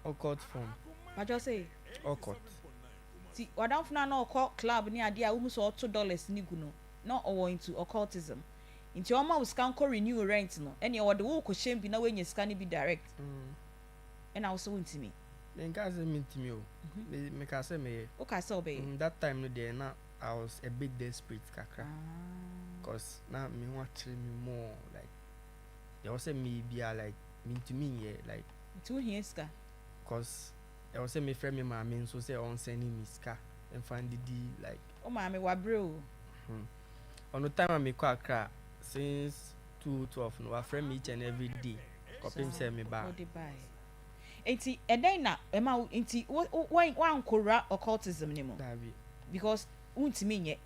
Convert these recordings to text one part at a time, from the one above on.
occult form. What you say? Occult. See, what don't know occult club ni idea almost $2 ni guno. Not all into occultism. Into your mouth can renew rent no. Any or the walk shame be now when you scan be direct. And I also want me. Then guys mean to me. Make us say me. Okay, so be. That time no day now I was a bit desperate kakra. Cause now me want to me more like they also me be like mean to me yeah like 2 years ka. Cause they also me friend me my main so say on sending me ska and find the like oh mommy wa bro. On the time I me cry since 2012 no I friend me each and every day. Copy say me back. Enti eden na ema enti wan kora occultism ni mo. Because untimi nye.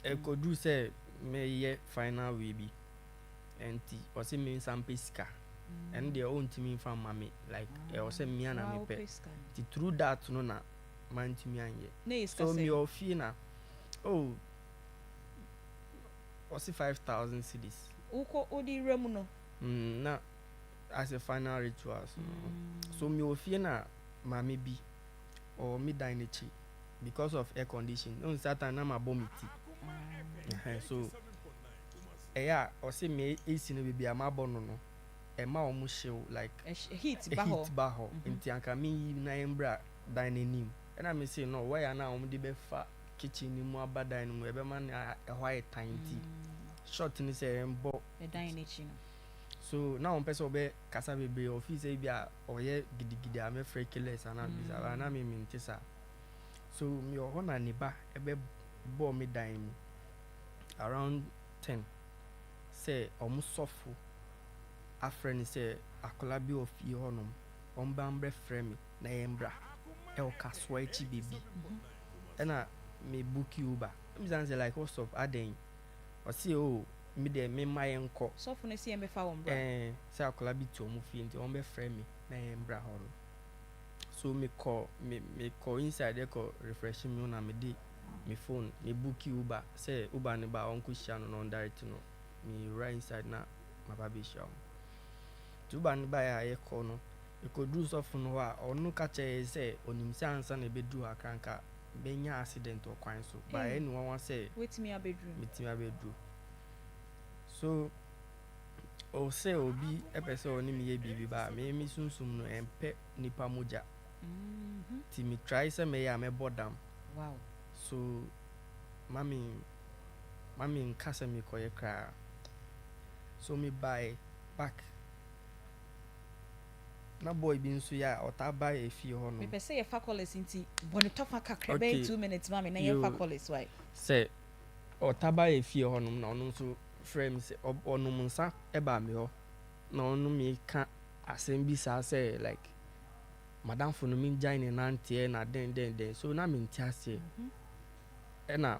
E ko do say me ye final we be. Enti o say me some pesca. And they untimi from mama like e o say me na me pe. Ti through that no na man timi anye. So me o fee na oh o say 5,000 cedis. Uko odi remu no. Na as a final ritual so me o fee na mama bi or me dine chi because of air condition no certain na ma bomiti so yeah o say me AC no be am abono no e ma o mo show like heat ba ho nti anka me na embra dine nim and I me say no why na o mo de be fa kitchen ni mu abada ni mu e be man e white tiny short ni say embo e dine chi no. So now on person be kasa bebe office e bia oye gidigidi ame frekeless ana bisa na me mintisa so me o na niba e be bo me dan around 10 say omo sofo a friend say akola bi of yi honom on bambre frame na embra e o kaswa echi baby na me book you ba me say like what's up aden o say oh me de me my enko so for na see me fa won bra say akola bi to mu fi nti on be frame me na embra ho so me call inside there call refresh me na me dey me phone me book Uber say Uber ne ba on ko shia no on direct no me right inside na my baby shia Uber ne ba ya call no e ko do so fun ho a onu ka che say onim say ansa na be do akranka be nya accident o kwan so ba e no wan say wait me abedru so o say obi e pese oni me ye bibi ba me sunsum no empe nipa moja ti me try say me ya me bodam wow so mami nkasa me koye kra so me buy back na boy bi nso ya ota buy e fi ho no me pese ye fa college nti boni tofa kakra be 2 minutes mami na ye fa college why say ota buy e fi ho no na ono nso frame say onum nsa e ba me ho na onu me ka asem bi sa say like madam for no min join na antie na den so na me ntiase e na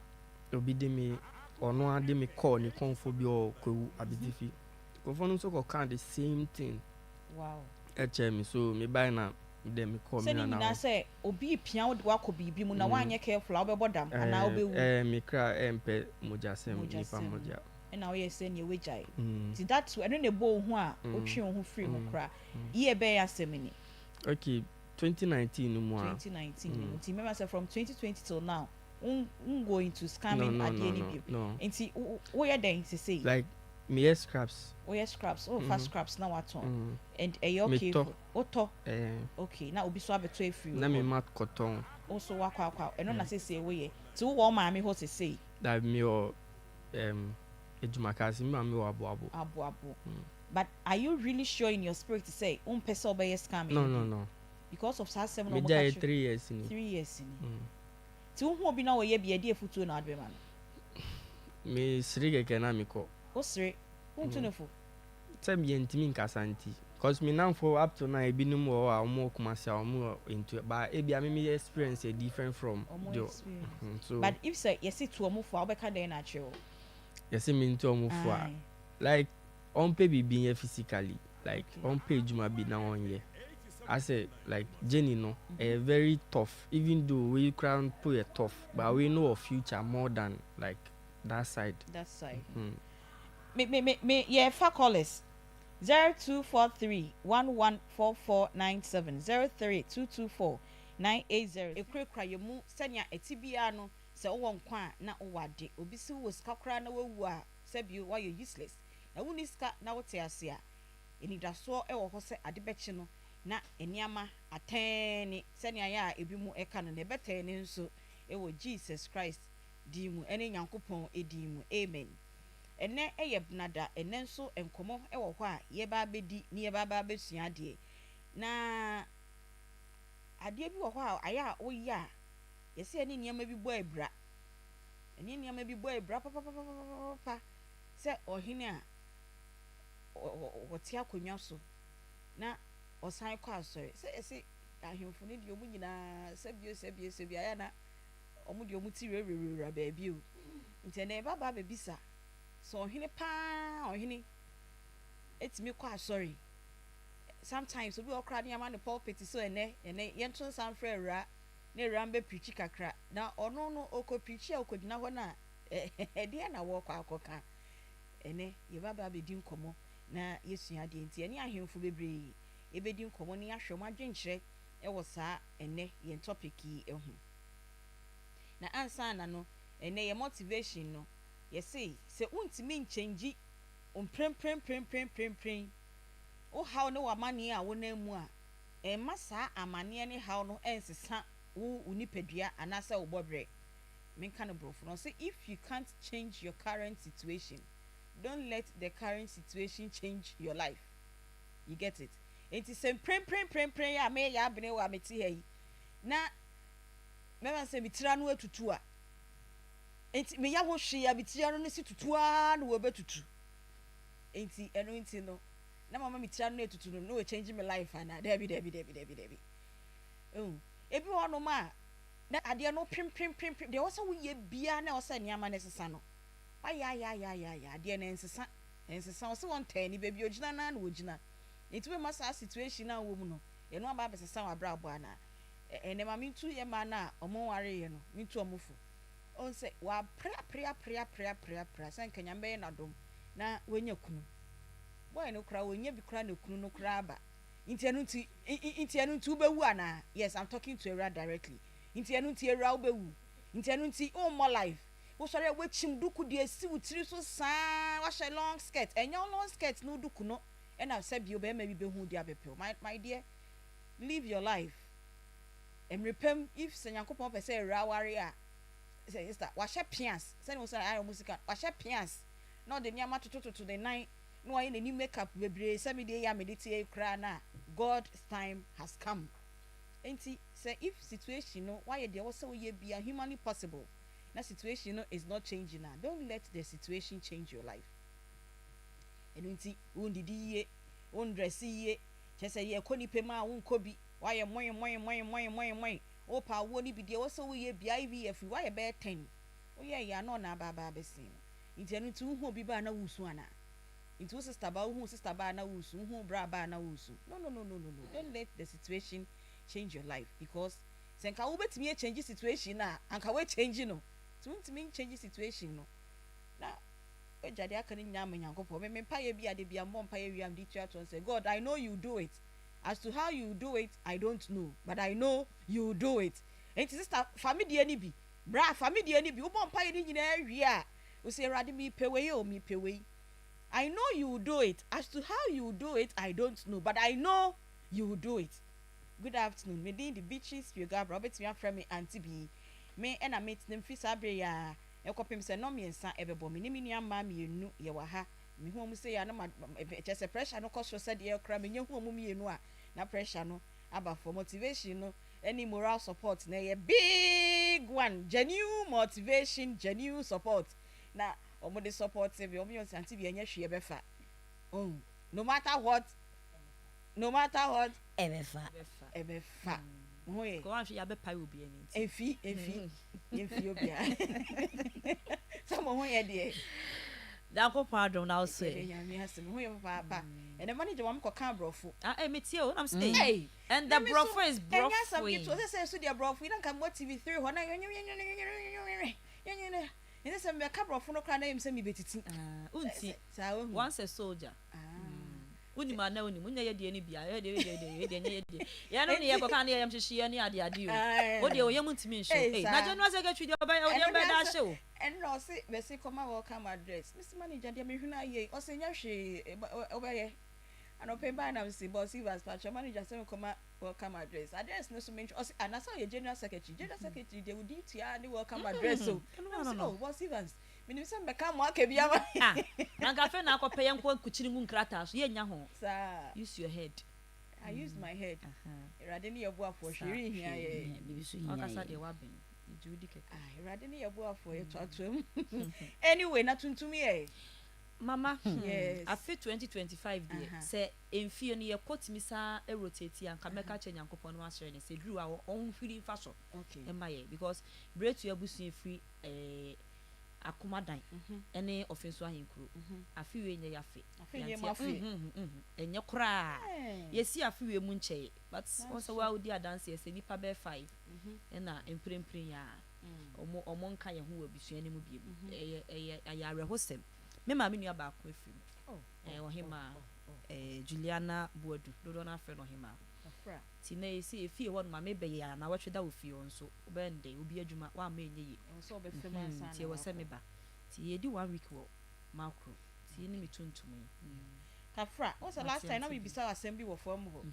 obi de me ono ade me call ni konfo bi o kwu abitifi konfo no so ko kan the same thing wow e me so me buy na de me call me na say obi pia wo de wakọ bibi mu na wanye careful a obebodam ana obewu me kra empe moja sem ni pa moja na we say ne wejai ti that eno ne bo hu a otwe ho free mu kra ye be ya semini okay 2019 no more 2019 ti remember say from 2020 till now going to scamming at the any no nti wo ye den say like me scraps fast scraps now what on and okay oto okay na obi so abeto afiri na me mat cotton also wakwa eno na say we ye ti wo ma me ho say that me o ejumakasi me wo abo but are you really sure in your spirit to say person obey scamming no because of 7 me dey 3 years ni ti wo obi na wo ye bi e dey futu na adwe man me srige kena me ko o sre untu no fo say me ntimi nkasanti cause me now for up to now ebinum wo a omo kumasa omo into but e bia me experience a different from the so but if say you see to omo fo obeka dey na chill you see me into omo fo like on pay bibi physically like on pay juma bi na on here I say like Jenny no very tough even though we crown put a tough but we know of future more than like that side me yeah fa callers 0243 114497 03224 ekura yemu senya etibia no se wo nkwa na wo ade obi si wo sika kra na wawu a sabio why you useless na woni sika na wote ase a enidaso e wo ho se ade bechi no na eniama ateni senya ya ebi mu eka no na beteni nso e wo Jesus Christ di mu ene Nyankopon edi mu amen. Ene eyebnada ene nso enkomo e wo ho a ye ba bedi ni ye ba besua de na ade bi wo ho a aya wo ya yesi ene niam bi bo ebra ene niam bi bo ebra pa se ohene a wote akonwa so na osan kwa asori se yesi ahemfo ne de omu nyina sabio aya na omu de omu ti rererera ba bi o ntene baba bebisa so ohene pa ohene etimi kwa asori sometimes obi okra ne ama ne pulpit so ene yento san fra ra na rambe preach kakra na ono no oko preach a okodina ho na de na wo kwa akoka ene ye baba be di nkomo na yesua de enti ene ahemfo bebre ebedi nkomo ne ahwem adwenkyere e wo saa ene ye topic yi ehu na ansa na no ene ye motivation no ye say se untimi nchange prem o how no amane a wona mu a emma saa amane ne how no ensesa wo unipadua anase wo bobre menka no brofo no say if you can't change your current situation, don't let the current situation change your life. You get it? It is sem prem ya me ya bene wa meti hai na me man say mitira no atutu a enti me ya ho hwe ya mitira no si tutu a no wo betutu enti eno enti no na mama mitira no atutu no we change my life ana debi ebi wono ma na ade no prim de wo say wo ye bia na wo say niama ne sesa no ya ade na ensesa wo say won tani baby ogina na na ogina enti we masa situation na wo mu no ye no aba besesa wa bra bo ana ene ma mintu ye ma na omo ware ye no mintu omofo on say wa pra san kanya mbe na dom na wenya kunu boy no kra wenya bi kra na kunu no kra aba inti anu nti ubewu ana. Yes, I'm talking to Era directly. Inti anu nti Era ubewu inti anu nti o more life wo sore we chim duku de esi wutiri so san wa she long skirt enyo long skirt no duku no e na se bi obe ma bi behu dia bepel my dear, live your life and repem if Senyankopon pe say Era ware a say sister wa she pians say no say ayo music wa she pians no de niama to the nine no why any makeup bebre say me dey ya meditate kra na God's time has come. Enti say if situation no why dey wo say we be a humanly possible na situation no is not changing now, don't let the situation change your life. Enti won didi ye won dress ye say ye koni pema won kobi why moy o pa wo ni bi dey wo say we be IVF why be 10 o ye ya no na baba be sin enti anu tu hu obi ba na wusu ana into sister ba na wusu hu bra ba na wusu no don't let the situation change your life because senka wo betimi change situation na anka we change no to ntimi change situation no na we jade aka ni nyama Nyankopon me pa ye bia de bia mo pa ye wiam di tua to say God, I know you do it. As to how you do it, I don't know, but I know you do it. And sister family ni bi bra family ni bi wo pa ye ni nyina wi a wo say rade mi pewe o mi pewe. I know you do it. As to how you do it, I don't know, but I know you do it. Good afternoon. Me the beaches you got Robert me from me Aunty Bea. Me and I meet them fisa bre ya. E kopim se no me nsa ebebo me ni me nua ma me enu ye wa ha. Me hu mu say ya na ma just pressure no cost said ye kra me hu mu me enu a na pressure no aba for motivation no any moral support na ye big one. Genuine motivation, genuine support. Na omo de supportive omo yon Aunty Bea enya hwe befa no matter what ebefa go on hwe ya bepa obi ani efi obi a some ho ye de da ko pardon now say ya mi asem ho ye papa and the manager wam ko kan brofo metie o I'm saying hey and the brofo is brofo enya some people say so their brofo you don't come what TV3 ho na and some me ka brofo no kra na yim say me betiti unti once a soldier Uni ma na uni munya ye de ni bia ye de ya no ne ye ko kan ne yam hihie ne ade ade o de o yam ntimi nso na January secretary de oba o de be da hye o and no say be say come welcome address Mr. Manager de me huna ye o say nya hwe obaye and open by na say boss Evans patch manager say come welcome address no so mention o say and so your general secretary they would duty and welcome address so no boss Evans me say be come aka bia ma na ka fe na akopɛ ye nko kuchiri ngu nkrata so ye nya ho sir use your head I used my head erade ne yebo afo hwere hia ye bibi so hia akasa de wa ben judi keke erade ne yebo afo ye twatwam anyway na tuntum ye mama yes afi 2025 dey say emfie no ye kotimi sa rotate an kameka che nyankopon no asere ne say dru a on firi fa so ema ye because bretu abusu free Akoma dan ene offense ahinkuro afi we nye yafe ye mafi enye kra yesi afi we mu nche but also wa odi adanse ese nipa be 5 ena emprempren ya omo nka ye ho abisu ene mu biem ayare hosem me ma me nua ba ko afi ohima Juliana Boadu dodo na afi no hima ti na esi efi e won ma me be ya na watweda ofi on so obende obi adwuma wa ma enye yi so be fema san ti e wo se me ba ti ye di 1 week wo macro ti ni mi tuntum kafra what's the last time na we bisa assembly wo form ho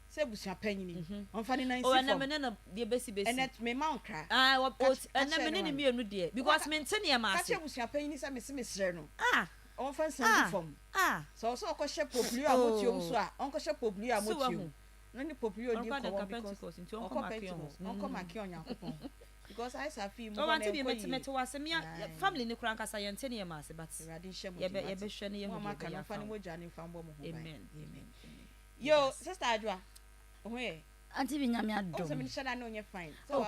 se busia panyini on fa ni nan si form o na me na de besi enet me ma nkra na me ne mi enu de because me ntene ma ase ka che busia panyini se me se mesre no on fa san form so ko she populu amotiom so a on ko she populu amotiom no ni populu odi ko because onko maki onyankopon because I say feel mo na be metemeto wasemia family ni kura nkasa ye ntene ma ase but ye be hwe ne ye ho maka no fa ni moja ni fa mbo mo ho amen yo sister Adwa ohe Aunty Bea nyame adom o se me shada no nye fine so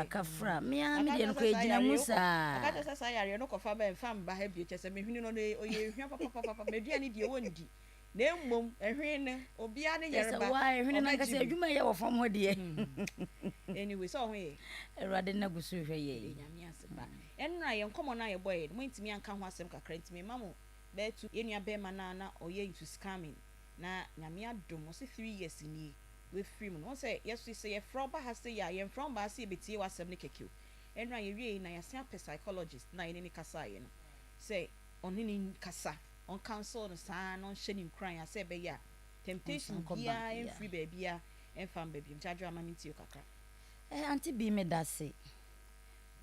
kafra me a me de no ko ejina musa aka to say yare no ko fa ba fam ba ha bi che se me hwini no oye hwia papa me dua ni de wondi na mmom ehwe ne obi a ne yereba wa ehwe na ka se adwuma ye wo fam ho de anyway so hoye erade na gusu hwe ye nyame aseba enra ye nkomo na ye boy mo ntimi anka ho asem kakra ntimi mamo betu enua be ma na oye into scamming na nyame adom o se 3 years ni we free mo no say yes we say ye from ba ha say ya ye from ba say betie wasem ne kekeu enra ye wie na ye say psychologist na ye ni kasa ye no say oni ni kasa on counsel no san on shenim crying I say be ya temptation bia en free baby ya en fam baby mjadwa ma minti kakra Aunty Bea me da se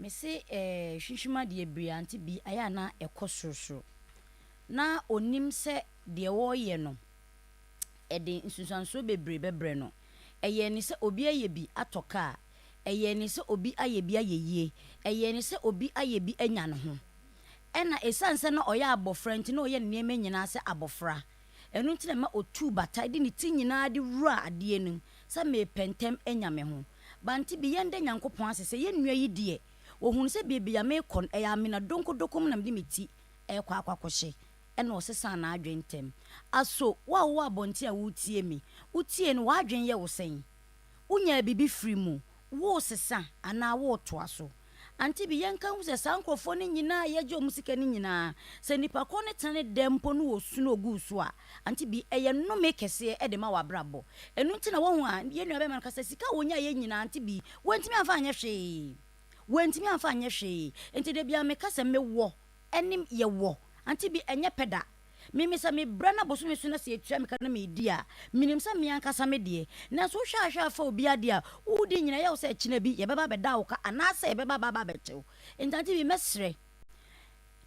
me se hwihwima de ebria Aunty Bea aya na ekosorosoro na onim se de wo ye no ede nsusanso bebre no eye ni se obi aye bi atoka eye ni se obi aye bi ayeye eye ni se obi aye bi anya ne ho ena esanse na oya abofra nti na oye nneema nyina se abofra enu nti na ma otu bata de ni ti nyina de wura ade enu se me pentem enya me ho ba Aunty Bea yende nyankopon asese ye nnua yi de ohun se bibia me kon eya me na donkodokom na me de meti ekwa akwakwohye ena osesa na adwentem aso wa abonti a wutie mi utie no wa adwen ye wo sen unya bibi free mu wo sesa ana wo to aso Aunty Bea yanka hu se sankrofo ne nyina ye je omusika ne nyina se nipa ko ne tane dempo no osuno ogusu a Aunty Bea eye no me kese e de ma wa brabo enu nti na wo hu a ye nua be man kasa sika wonya ye nyina Aunty Bea wentimi afa anya hwe enti de bia me kasa me wo enim ye wo Aunty Bea enye peda mimi sa me brana boso me suna se etua me kana me di a minim sa me ankasa me de na so hwa fa obi ade a udi nyina ye wo se kina bi ye beba beda wo ka ana se ye beba baba betew enti Aunty Bea mesre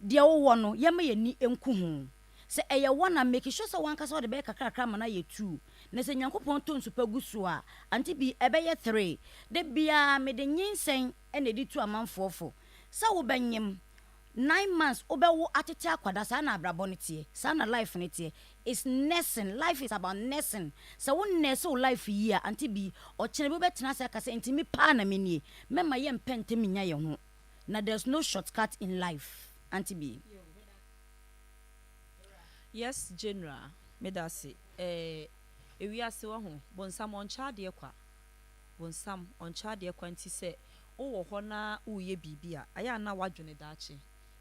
de wo no ye ma ye ni enku hu se eye wona make sure se wankasa wo de be kakra ma na ye 2 na se nyankopon to nsupa gusu a Aunty Bea ebe ye 3 de bia me de nyinsen ene di 2 amanfofo sa wo banyem 9 months obewo atete akwada sa na abrabo ne tie sa na life ne tie is nursing life is about nursing so won nurse life yi a Aunty Bea o kene be betena sa kasa ntimi pa na menie mema ye mpente minya ye ho na there's no shortcut in life Aunty Bea yes general me da se ewi ase wo ho bonsam on cha de kwa bonsam on cha de kwa nti se wo ho na uye bibia aya na wadwene daache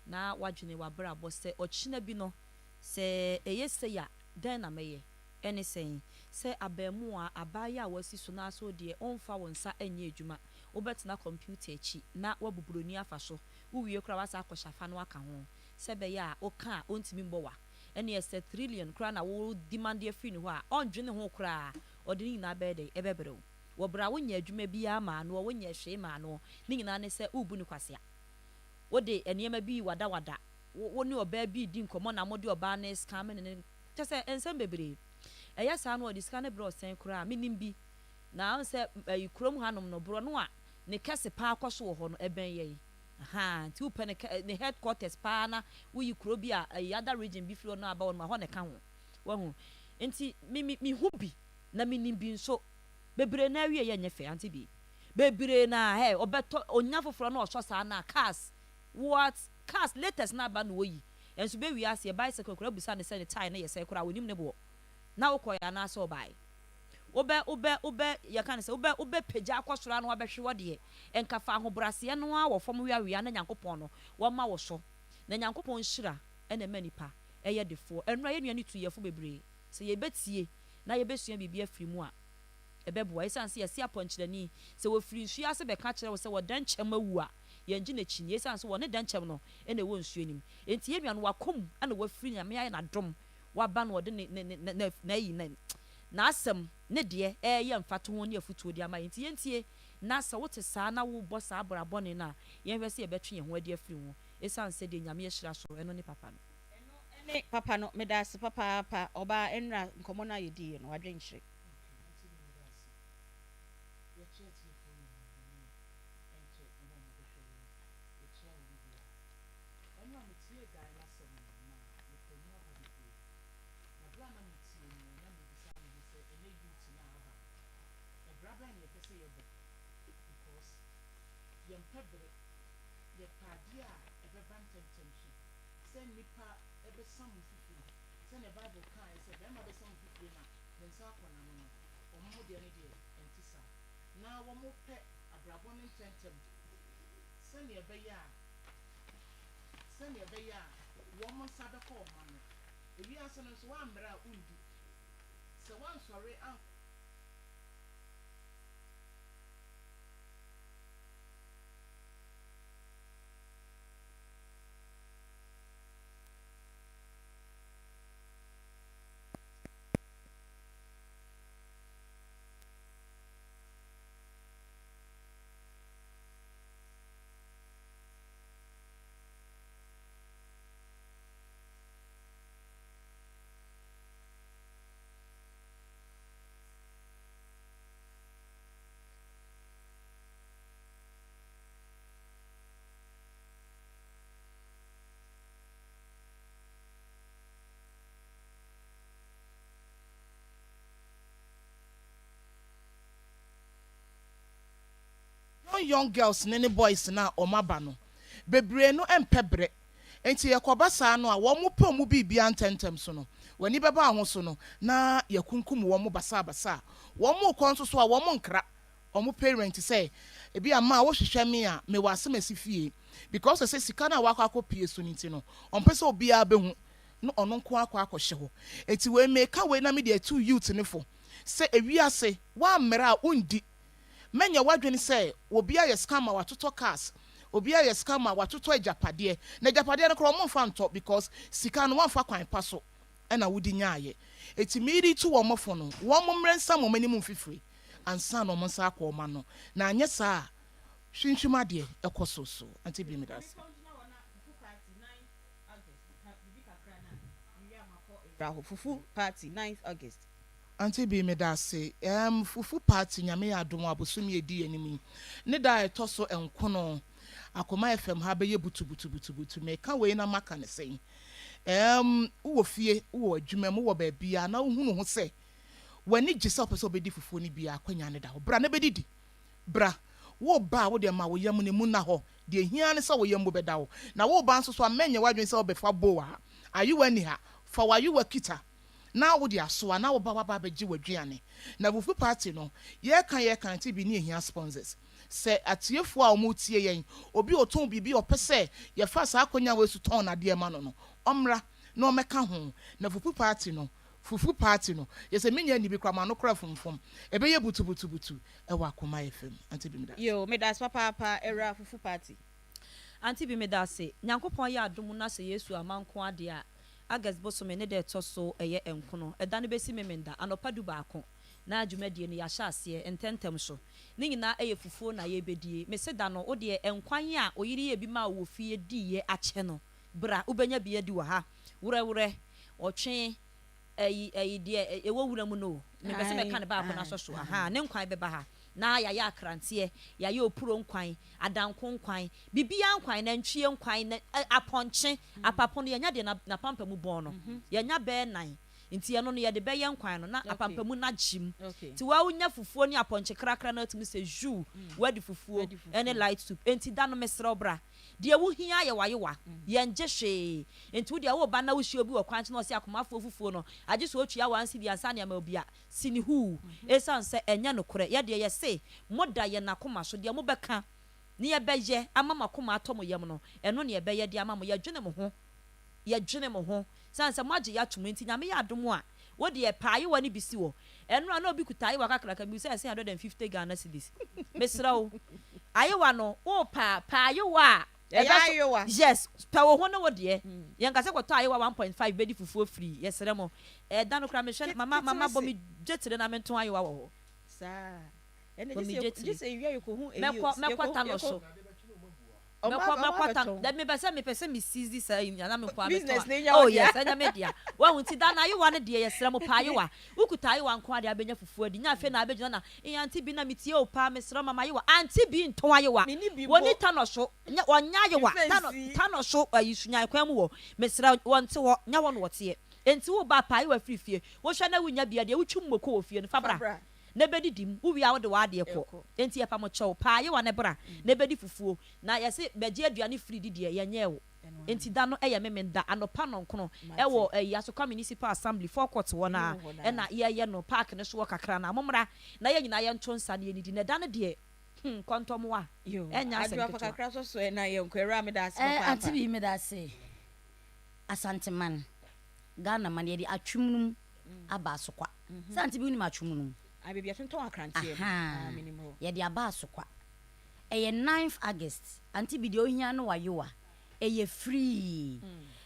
na wadwene wabra bo se ochina bi no se eye se ya den na meye ene sen se abemu a abaya a wasi so na so de onfa wonsa enye adwuma wobetena computer echi na wabuburoni afa so uwie kura wasa akoshafa no aka ho se be ya oka ontimi mbowa ene ese trillion kura na wo demand e free ni ho a ondwene ho kura odini na bede ebebrew wo bra wonya adwuma bia ma no wonya hwe ma no ni nyina ne se ubu ni kwasea wode enema bi wada woni oba bi di nkomo na mode oba na scam ne tese ensem bebre eya sa no odi scan bro sen kura minim bi na se krom hanom no bro no a ne kese pa akoso wo ho no eben ye aha ti upe ne headquarters pa na wo kro bi a other region bi flo no aba won ma ho ne ka ho wo ho enti mi hu bi na minim bi nso bebre na wie ye nyefe Aunty Bea bebre na obeto onya foforo na oso sa na cars what cars latest na ba no yi enso be wi ase bicycle kura busa ne se ne tie na ye se kura wonim ne bo na wo koya na so bai obe ya kan se obe peja akosora no abehwe wode enka fa ahobrase no a wo fom wiawia na nyankopon no wo ma wo so na nyankopon hyira ena manipa eye defo enra ye nuane tu yefo bebre se ye betie na ye besua bibia afiri mu a ebeboa esanse ye sia ponkyerani se wo firi nsu ase be ka kire wo se wo dan kyem awu a ye ngi na chini esanse wo ne dan kyem no ena wo nsu anim enti ye nuane wakom ana wo firi nyame aye na dom waba no wode na na asem ne de ye mfato ho ne afutuo de ama enti yentie na sa wote saa na wo bo saa brabone na ye hwese ye betwe ye ho ade afiri ho esanse de nyame hyira so eno ne papa no ene papa no medase papa oba enra nkomo na yedi no wadwenhye Yempebre ye padia ebe bantentensu send nipa ebe samu fifi send the Bible kan say be ma be samu fifi na nsa akona no omo de ne de entisa na wo mo pe abrabo ne tentem send ye be ya wo mo sabe ko ma no ewi ase no so wa mra undi se wan sori an young girls nene boys na omaba no bebre no empebre enti yakoba saa no a wo mo pa mu bibia ntentem so no wani beba ho so no na yakunkum wo mo basa wo mo konso so a wo mo nkra wo mo parent say ebi ama wo hwehwe me a me wase masifie because say sika na wakọ pie so nti no ompese obi a behu no ono nko akọ ho enti we make we na me de two youth ne fo say ewiase wa mmera undi menya wadwene say obi a scammer watoto cars obi a scammer watoto ajapade na ajapade no kro mo fa nto because sika no wanfa kwan pa so na wudi nyaaye eti miri tu wo mofo no wo mo mrensa mo mani mu fifiri ansa no mo nsa akọ ma no na anye saa hwinhwima de ekososo Aunty Bea me das Fufu party 9th August Aunty Bea me da say fufu party nyame ya adom abosom ye di animi ne da etoso enkono Akoma FM ha be ye butu me ka we na maka ne sei wo fie wo adwuma mu wo ba bia na hunu ho se wani gise opese obedi fufu ni bia akwanya ne da ho bra na bedidi bra wo ba wo de ma wo yam ne mu na ho de hia ne se wo yam bo beda wo na wo ba nso so amenya wadwen se obefa bo wa ayu wani ha fa wa yu wakita na wo de aso na wo ba beji wadwane na fufu party no ye kan Aunty Bea ni ehia sponsors se atiefo a omo tie yen obi oton bibi opese ye fa sa akonya we su ton na de ma no omra na omeka ho na fufu party no fufu party no yɛsɛ menya ni bi krama no kora fomfom ebe ye butu ewa Akoma FM Aunty Bea meda yo me das papa era fufu party Aunty Bea meda se nyankopon ya adom na se Yesu amanko ade a August bosome ne de to so eye enkono eda no besi memenda anopa du baako na adwumadie no ya hya ase ententem so ne nyina eye fufuo na ye bedie me se da no wo de enkwan a oyiri ye bi ma wo fie di ye ache no bra ubenya bi adi wa ha wurewure otwe ayi de ewo wura mu no me be se me ka ne baako na so aha ne nkwan beba ha na ya akrante ya opuro nkwan adanko nkwan bibia nkwan na ntwie nkwan na aponche apapo no yanya de na pampa mu bon no yanya be nan nti ye no ye de be ye nkwan no na apampa mu na jim ti wa unya fufuo ni aponche krakra na tumi se ju wadi fufuo ene light soup enti da no mesra obra de wo hia ye wayewa ye nje hwe enti wo de wo ba na wo hie obi wo kwanche no se akomafo fufuo no age so otua wansi bi ansa ne ma obia sini hu esan se enya no kore ye de ye se moda ye na koma so de mo beka ne ye beye ama makoma atomo yem no eno ne ye beye de ama mo ye dwene mo ho sanse maji ya twum enti nyame ya adom a wo de paaye wani bisi wo eno na obi kutaye wa kakraka bi se 150 Ghana cedis mesrawo ayewa no wo paaye wa yes pawo ho no wo de ye nkase kwato ayewa 1.5 bedi fufuo free yesremo da no kra me hwe mama bo mi jetire na mento ayewa wo sa ene just ewia yokohu mekwata no so mekwata that me pese me seize this na me kwa me oh yes anya media wa hunti da na ayewa ne de yesremo paayewa ukuta ayewa nko ade abenya fufuo adi nya afe na abegina na Aunty Bea na metie o pa mesremo mama ayewa Aunty Bea nton ayewa woni ta no so onya ayewa ta no so ayisunya kwan mu wo mesra wonte wo nya wo no wote enti wo ba paayewa frifie wo hwa na wunya bia de wutwum moko wo fie no fabra ne bedi dim wo wia wo de wa de ko enti ye pa mo chew pa ye wa ne bra ne bedi fufuo na ye se beje aduane free di de ye nye wo enti da no eye memenda anopa no nkono e wo Yasoka Municipal Assembly forecourt wo na e na ye no park ne so kakra na momra na ye nyina ye nto nsa ne ni da ne de kontom wa enya se adu kakra so e na ye nkwera me da se papa Aunty Bea me da se Asanteman Ghana man ye di atwumnum aba so kwa Aunty Bea ni ma atwumnum abibia tonton akrante minimo ye de aba so kwa eye 9th August Aunty Bea de ohia no wayewa eye free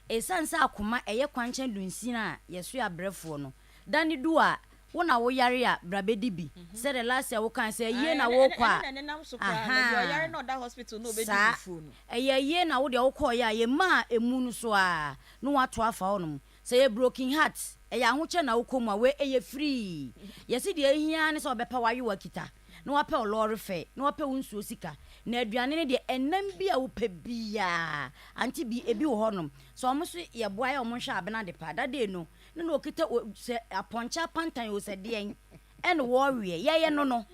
esansa Akoma eye kwanche dunsi na yeso ya brefo no dani duwa wona wo yare a brabedi bi say the last year wo kan say ye na wo kwa yare no da hospital no be di fufu no ye na wo de wo kwa ya ye ma emu no so a no wato afa onum say broken heart eya ahoche na wokomu a we eye free yesi de ehia ne so bepa waye wakita na wape olore fe na wape unsuo sika na aduane ne de enam bi a wope bia Aunty Bea ebi wo honom so omoso ye boa ya omhwe abena de pa dade no ne no okita se aponcha pantan o se de en ene wo wie ye no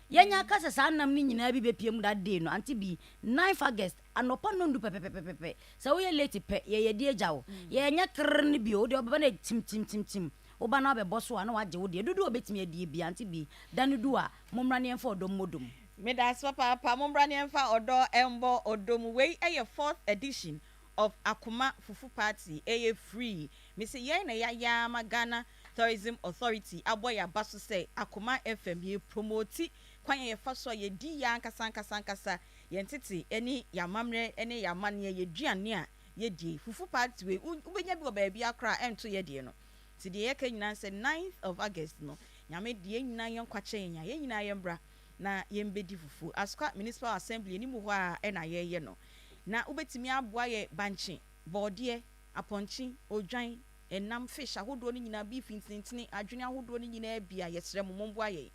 yenya kasa sa nam ni nyina bi bepiem dade no Aunty Bea 9th August anopa no ndu pepepepepe sa wo ye late pe ye de agyawo ye nya kr ne bi o de obeba na tim oba na be boso a na waje wo de dudu obetimi adie bi Aunty Bea dane du a momra ne emfa odom modom me das papa momra ne emfa odo embo odom we eye 4th edition of Akoma Fufu Party eye free me say ye na ya Ghana Tourism Authority aboya baso say Akoma FM ye promote kwan ye fa so ye di ya nkasa ye ntete eni ya mamre eni ya mane ye duane a ye di Fufu Party we ubenya bi oba bia kra ento ye die no ti de ye ka nyina say 9th of August no nyame de nyina ye nkwache nya ye nyina ye mbra na ye mbedi fufu Yasoka Municipal Assembly ni mu ho a na ye no na ubetimi aboa ye banchi bode aponchi odwan enam fish ahodo ni nyina beef ntintini adwene ahodo ni nyina bia yesrɛ mo momboa ye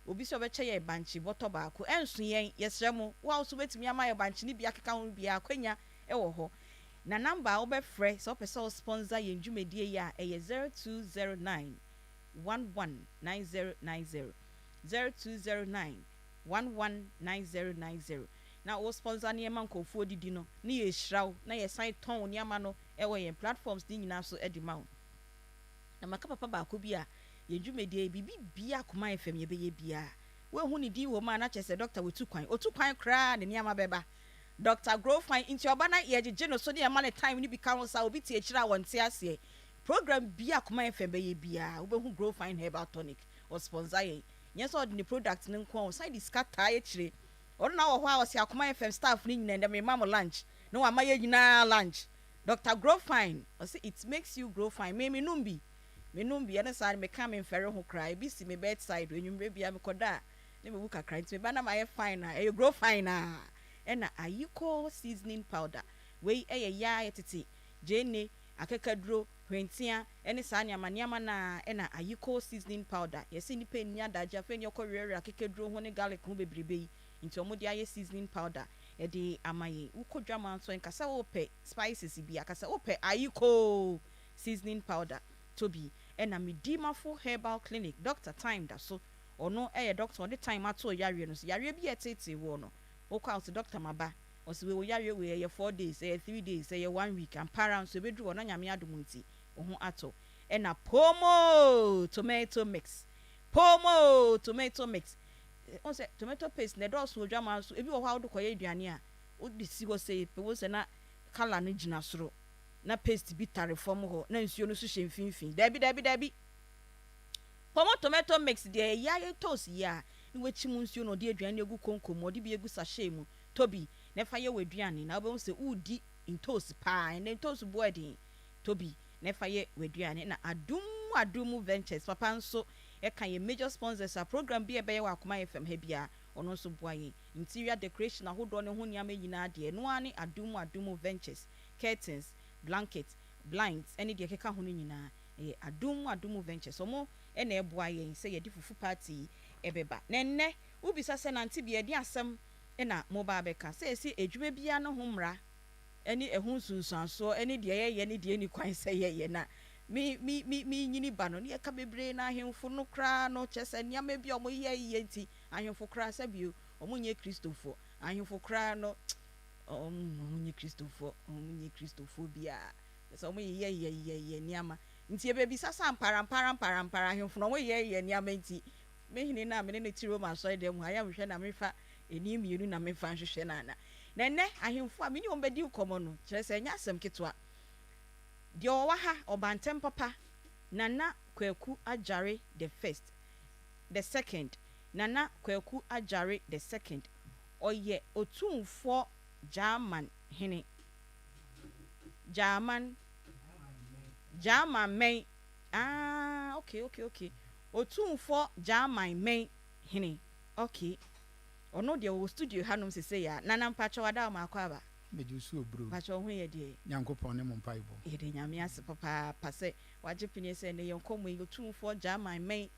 obi so beche ye banchi boto baako enso yen yesrɛ mo wa so betimi ama ye banchi ni bia keka ho bia akwanya wo ho na number obefrɛ so person sponsor ye ndwumedie ya eye 0209 119090 0209 119090 na o sponsor ne man kofu odidi no ne ye hraw na ye san ton ne ama no e wo ye platforms din nyina so edi ma na maka papa ba ko bi a ye dwumedie bibi bia Akoma FM ye be ye bia we hu ni di wo ma na chese doctor otu kwan kra ne ama beba Dr. Grow fine into oba na ye gege no so de ma le time ni bi ka ho sa obi tie kira wonte ase program bi Akoma FM be ye bia who grow fine herbal tonic or sponsor ye yes all the product no nko side is scatter ye chire or na wo hwa o Akoma FM staff ni nyina dem mama lunch no wa maye nyina lunch Dr. Grow Fine or say it makes you grow fine me numbi and side me come in ferry ho cry bi si me bedside when you bia me koda let me book a cry to me bana my fine you grow fine and ayiko seasoning powder we ya etiti jene akekaduro hwentia ene saa nyama na ena ayiko seasoning powder yesi ni pe nya daja fe ni okorere akekaduro ho ne garlic ho bebrebe yi nti omo de aye seasoning powder e de amaye ukodwa man so nkasa wo pe spices bi akasa wo pe ayiko seasoning powder to be ena medimafo herbal clinic doctor time da so ono doctor on the time ato yare no so yare bi etete wo no wo kwa to doctor maba o se we yare we 4 days 3 days 1 week and parents so bedru ono nyame adomunti ho ato ena pomo tomato mix on say tomato paste ne do so dwama so ebi wo ha wo koye aduane a wo di si wo say pe wo se na color no gina soro na paste bi tare form ho na nsuo no so hye mfinfin dabi pomo tomato mix de ya toast ya ni we chimu nsuo no de aduane egu konkom odi bi egu sachet mu tobi na fa ye waduane na wo se udi in toast pa en toast boarding tobi na fa ye waduane na adumu ventures papa nso e kan ye major sponsors a program bi e be ye wa Akoma FM ha bia ono nso boaye interior decoration ahodo ne ho niam nyina de no ani adumu ventures curtains blankets blinds any de keka ho nyina adumu ventures omo e na e boaye se ye di fufu party e beba nenne ubisa se na Aunty Bea de asem e na mobile beka se esi edwuma bia no ho mra eni ehun sunsanso eni de ye ne de ni kwan se ye na mi nyini ba no ne ka bebre na ahemfo no kra no chese niam bi omo ye nti ahemfo kra sabio omo nye kristofo ahemfo kra no nye kristofo bia so omo ye niama nti e be bi sasa mpara ahemfo no omo ye niama nti mehini na me ne tiro ma so dem ha ya hwehwe na mefa eni mienu na mefa hwehwe na nene ahemfo a meni ombedi ukomo no chese nya asem ketwa de owaha obantem papa Nana Kwaku Ajare the first the second Nana Kwaku Ajare the second oye otumfo German hene German men okay otumfo German men hene okay ono de wo studio hanom se ya nana mpacho wada ma akwa mejusu bro mpacho ho ye de nyankopon ne mpaibo de nyame ase papa pase waje pini se ne yenkomo otumfo German men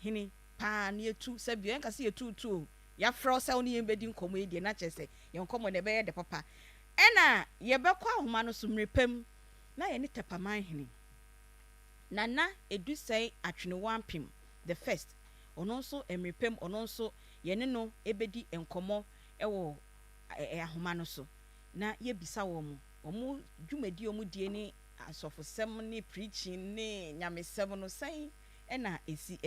hene pa ne etu se bio enka se etu ya fro se oni yembedi nkomo de na chese yenkomo ne be ye de papa ena ye be kwa homa no so mrepam na ye ne tepaman hene nana edu sei atwene wampim the first ono nso emrepam ono nso ye ne no ebedi enkomo ewo ahoma no so na ye bisa wo mo dwumadi omu die ni asofosem ni preaching ni nyamesem no sai ena esi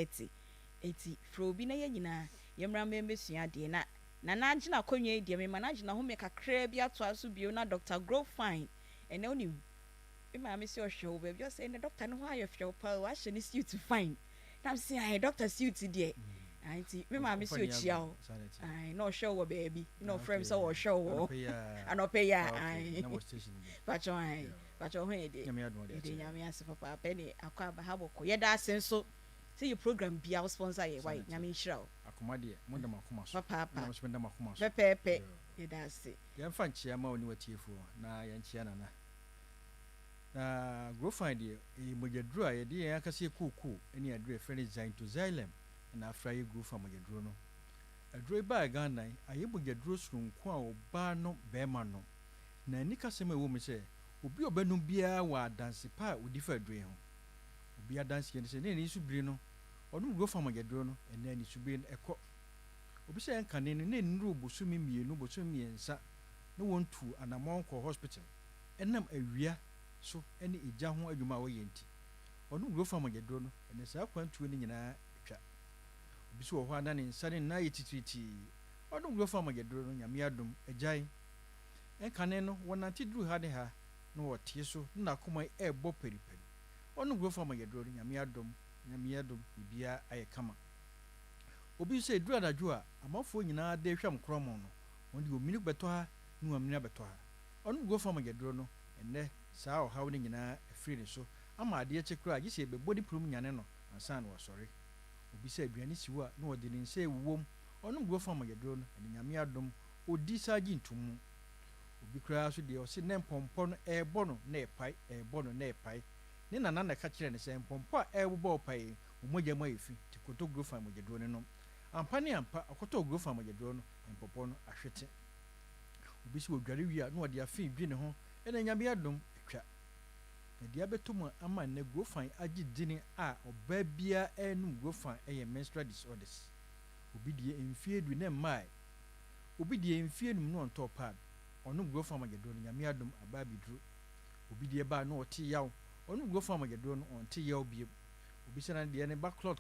eti frobi na ye nyina ye mra membesua de na agina konwa die me na agina ho me kakra bi ato aso bio na Dr. Grow Fine ene oni be ma me se ohwe wo be say na doctor no ho ayefwe pa wa hye ni suit fine na say ai doctor suit de Aunty me ma me si ochia o ai no show wo baby no frame so wo show wo anope ya ai pacho ho ede nyame ase papa pene akwa ba habo ko yeda asenso say your program bia sponsor ye why nyame nhira o Akoma de mo da makoma so papa mo spenda makoma so pepe yeda ase yan fa nchia ma oni watiefo na yan chia na Grow Fine de mojadru a ye de yan akase kuku eni adru e friend design to xylem na afra ye Grow Fine mojadru no adru ba Ghana aye mojadru sunko a oba no be ma no na ni kasema wo me se obi obanu bia wa dance pa odi fa adru ho obi adanse ye se ne ni subiri no onu Grow Fine mojadru no ene ni subiri eko obi se enkane no ne nru bosumi mienu bosumi ensa no wontu anamon ko hospital enam awia so ene ija ho adwuma wo yenti onu Grow Fine mojadru no ene sa kwantu ni nyina twa obi so ho ana ne nsa ne na yetitriti onu Grow Fine mojadru no nyame adom ajai enkane no wonante dru ha de ha no wotie so na Akoma ebo periperi ɔno growth amayɛduro no nyame adom bibia ayɛ kama obi sɛ duru anadwo a amanfoɔ nyinaa de hwɛ mkorɔmɔ no wɔn de omini bɛtɔ ha ne wɔn bɛtɔ ha ɔno growth amayɛduro no ɛnɛ saa ɔhaw no nyinaa afiri ne so ama adeɛ kye koraa gye sɛ bɛbɔ ne purum nyane no ansa na wɔsɔre obi sɛ aduane si hɔ a na wɔde ne nsa ewuwom ɔno growth amayɛduro no ɛne nyame adom odi saa gye ntomu obi koraa so deɛ ɔse ne mpɔmpɔ no ɛɛbɔ no na ɛpae ne nana na ɛka kyerɛ ne sɛ mpɔmpɔ a ɛɛbobɔ ɔpae ɔmɔgya mu ayɛ fi te koto growth amayɛduro no nom ampa ne ampa ɔkɔtɔ growth amayɛduro no mpɔmpɔ no ahwete obi sɛ wɔdware wie a na wɔde afe dwi ne ho ɛna nyame adom atwa na deɛ abɛtɔ mu ama nnɛ growth agye dini a ɔbaa biara ɛnum growth ɛyɛ menstrual disorders obi deɛ mfie du ne mmaa obi deɛ mfie num no ɔntɔ pad ɔno growth amayɛduro no nyame adom abaa biduro obi deɛ baa na ɔte yaw ɔno growth amayɛduro no ɔnte yaw biem obi sɛ na deɛ ne ba clot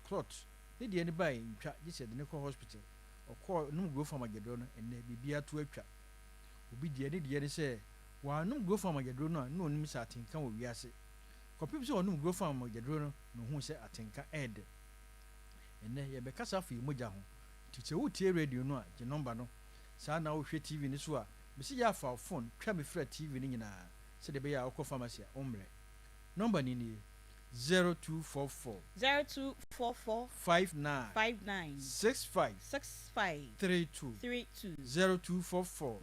ne deɛ ne baa ntwa gye sɛ de ne kɔ hospital ɔkɔɔ num growth amayɛduro no ɛnɛ biribiara to atwa obi deɛ ne sɛ wɔanom growth amayɛduro no a na ɔnim sɛ atenka wɔ wiase kɔpem sɛ ɔnom growth amayɛduro no na ɔhu sɛ atenka ɛɛdɛ ɛnɛ yɛbɛkasa afei mogya ho nti sɛ wotie radio no a gye nɔmba no saa na wohwɛ tv no so a mesi yɛ afa phone twa me frɛ tv no nyinaa sɛdeɛ ɛbɛyɛ a wokɔ pharmacy a ɔmmerɛ nɔmba no nie 0244 59 65 32 0244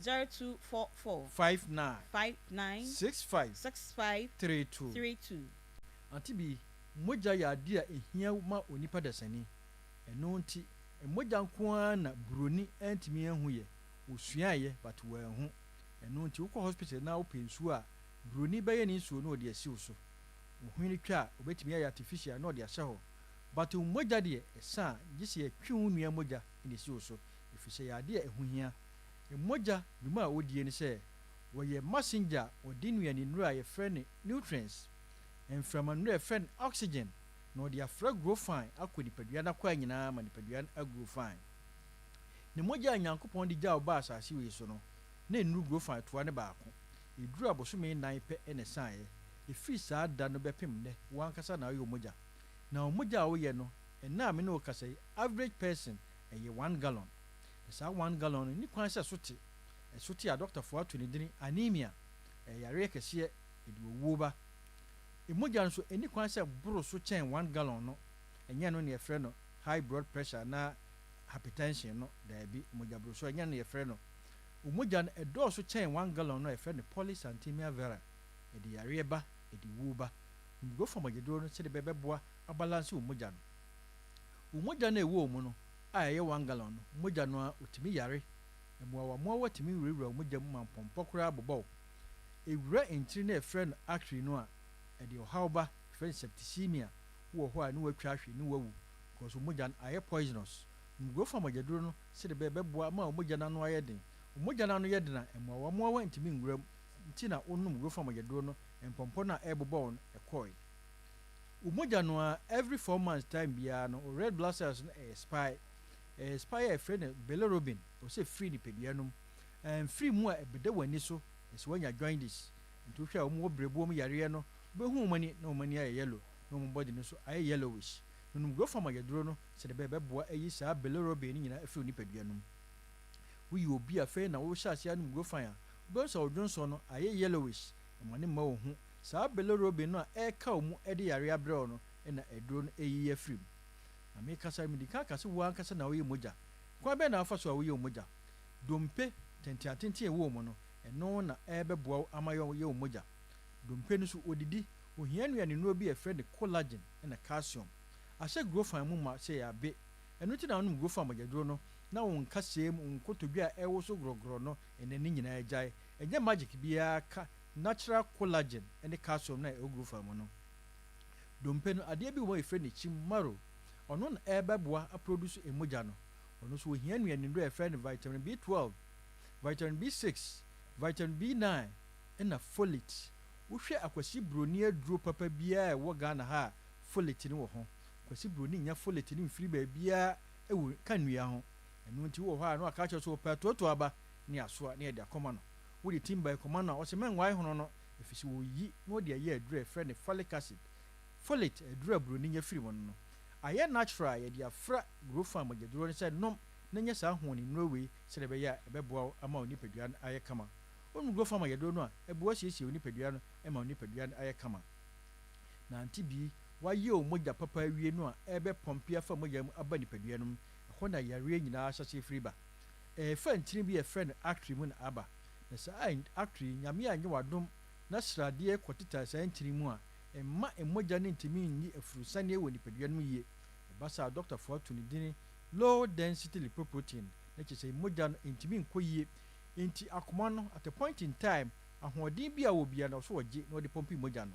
59 65 32 Aunty Bea mogya yɛ ade a ehia ma onipa dasani ɛno nti mogya nko ara na buroni antimi ahu yɛ osuaeɛ but wɔanhu ɛno nti wokɔ hospital na wopɛ nsuo a buroni bɛyɛ ne nsuo na ɔde asiw so ohun twa a obetumi ayɛ artificial na ɔde ahyɛ hɔ but mogya deɛ ɛsa a gye sɛ yɛtwe ho nua mogya ne asiw so ɛfiri sɛ yɛ ade a ɛho hia mogya dwuma a wɔdie ne sɛ wɔyɛ messenger a ɔde nnuane nnuro a yɛfrɛ ne nutrients mframa nnuro a yɛfrɛ no oxygen na ɔde afra grow fine akɔ nipadua no akɔa nyinaa ma nipadua no agrow fine ne mogya a nyankopɔn de gya ɔba asase wei so no na nnuro grow fine toa ne baako ɛduru abosome 9 pɛ ɛne saeɛ ɛfiri saa da no bɛpem nnɛ wankasa na ɔyɛ mogya na mogya a woyɛ no ɛna me ne wo kasa yi average person ɛyɛ 1 gallon saa 1 gallon no ni kwan sɛ sote a doctorfoɔ ato ne din anemia ɛyare kɛseɛ ɛde owuo ba mogya nso ɛni kwan sɛ boro so kyɛn 1 gallon no ɛnyɛ no ne yɛfrɛ no high blood pressure na hypertension no daabi mogya boro so ɛnyɛ no yɛfrɛ no mogya no ɛdɔɔso kyɛn 1 gallon no yɛfrɛ no polycythemia vera ɛde yareɛ ba ɛde wuo ba growth amayɛduro no sɛde bɛbɛboa abalance wo mogya no wo mogya no ɛwɔ mu no a ɛyɛ 1 gallon no mogya no a otumi yare mmoawamoa watumi wurawura wo mogya mu ma mpɔmpɔ koraa bobɔ ewura ntiri na ɛfrɛ no artery no a ɛde ɔhaw ba ɛfrɛ no septicemia wɔ hɔ a ne watwa ahwe ne wawu because wo mogya no ayɛ poisonous growth amayɛduro no sɛde bɛbɛboa ma wo mogya no ano ayɛ den wo mogya no ano yɛ den a mmoawamoa wantumi nwura mu nti na wonom growth amayɛduro no mpɔmpɔ no a ɛbobɔ no ɛkɔe wo mogya no a every 4 months time biara no red blood cells no expire a ɛfrɛ no bilirubin ɔsɛ firi nipadua nom mfiri mu a ɛbɛda w'ani so ɛsɛ wanya jaundice nti wohwɛ a wɔn wɔ brɛboɔ mu yareɛ no wobɛhu wɔn ani na wɔn ani ayɛ yellow na wɔn body no nso ayɛ yellowish nonom growth amayɛduro no sɛde bɛbɛboa ayi saa bilirubin no nyinaa afiri nipadua nom woyi obi afei na wohyɛ aseɛ anom growth a wobɛhu sɛ wo dwonso no ayɛ yellowish ɛma ne mma wo ho saa bilirubin no a ɛka wo mu de yare abrɛ wo no ɛna aduro no ɛyiyi afiri mu na mekasa mede ka kase wo ankasa na woyɛ mogya kwan bɛɛ na afa so a woyɛ mogya dompe tenteatenten ɛwɔ mu no ɛno na ɛbɛboa wo ama yɛ wo mogya dompe no so odidi ohia nnuane nnuro bi ɛfrɛ no collagen ɛna calcium ahyɛ growth mu ma sɛ yɛabe ɛno nti na wonom growth amayɛduro no na wo nkasɛɛ mu nkotodwe a ɛwɔ so gorɔgorɔ no ɛnɛ ne nyinaa agyae ɛnyɛ magic biara ka natural collagen ɛne calcium na ɛwɔ growth mu no dompe no adeɛ bi wɔ ɛfrɛ no chimaro ɔno na ɛbɛboa aproduce mogya no ɔno nso ohia nnuane nnuro ɛfrɛ no vitamin B12 vitamin B6 vitamin B9 ɛna folate wohwɛ akwasi broni aduro papa biara ɛwɔ Ghana ha a folate no wɔ ho akwasi broni nya folate no mfiri baabiara ɛwɔ ka nnua ho ɛno nti wɔ hɔ a no aka kyerɛ so wɔpɛ tototo aba ne asoa ne yɛde akɔma no wode timba ɛkɔma no a ɔsɛ mɛnwae hono no ɛfiri sɛ wɔyi na wɔde ayɛ aduro ɛfrɛ no folic acid folate aduru aburoni nya firi mu no ayɛ natural yɛde afra grofa magyaduro no sɛ nom na nyɛ saa ho ne norway sɛ de bɛyɛ a ɛbɛboa ama onipadua no ayɛ kama onu grofa magyaduro no a ɛboa siesie onipadua no ɛma onipadua no ayɛ kama na Aunty Bea wayɛ o mogya papa awie no a ɛbɛ pɔmpe afa mogya mu aba nipadua no mu ɛhɔ na yareɛ nyinaa ahyɛse firi ba ɛfa ntini bi yɛfrɛ no actri mu na aba na saa actri nyame a nyɛ wadom na sradeɛ kɔteta saa ntini mu a ɛma mogya no ntumi nyi afurusane wɔ nipadua no mu yie ɛba saa dɔktafoɔ ato ne din low density lipoprotein na kyerɛ sɛ mogya no ntumi nkɔ yie nti akoma no at a point in time ahoɔden bi a wɔ bia na ɔso wɔgye na ɔde pɔmpe mogya no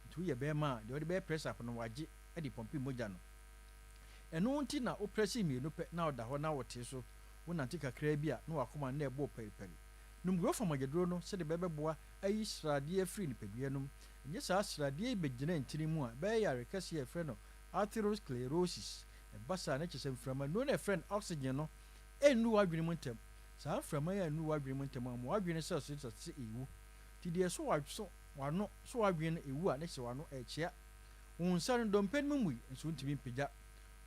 nti woyɛ bɛrima a deɛ ɔde bɛyɛ press up no wagye de pɔmpe mogya no ɛno nti na wo press mmienu pɛ na ɔda hɔ na wɔte so wonante kakraa bi a na wakoma no na ɛbɔɔ pɛripɛri numguro fa magyaduro no sɛde bɛbɛboa ayi sradeɛ afiri nipadua no mu ɛnyɛ saa sradeɛ yi bɛgyina ntini mu a bɛyɛ yare kɛseɛ ɛfrɛ no atherosclerosis ɛba saa na kyerɛ sɛ mframa no na ɛfrɛ no oxygen no ɛnnu w'adwene mu ntɛm saa mframa yi a ɛnnu w'adwene mu ntɛm a ma w'adwene sɛ sɛ ɛwu nti deɛ so wano so w'adwene no ɛwu a ne hyɛ wano ɛkyea wo nsa no dɔmpɛ no mu nso ntumi mpagya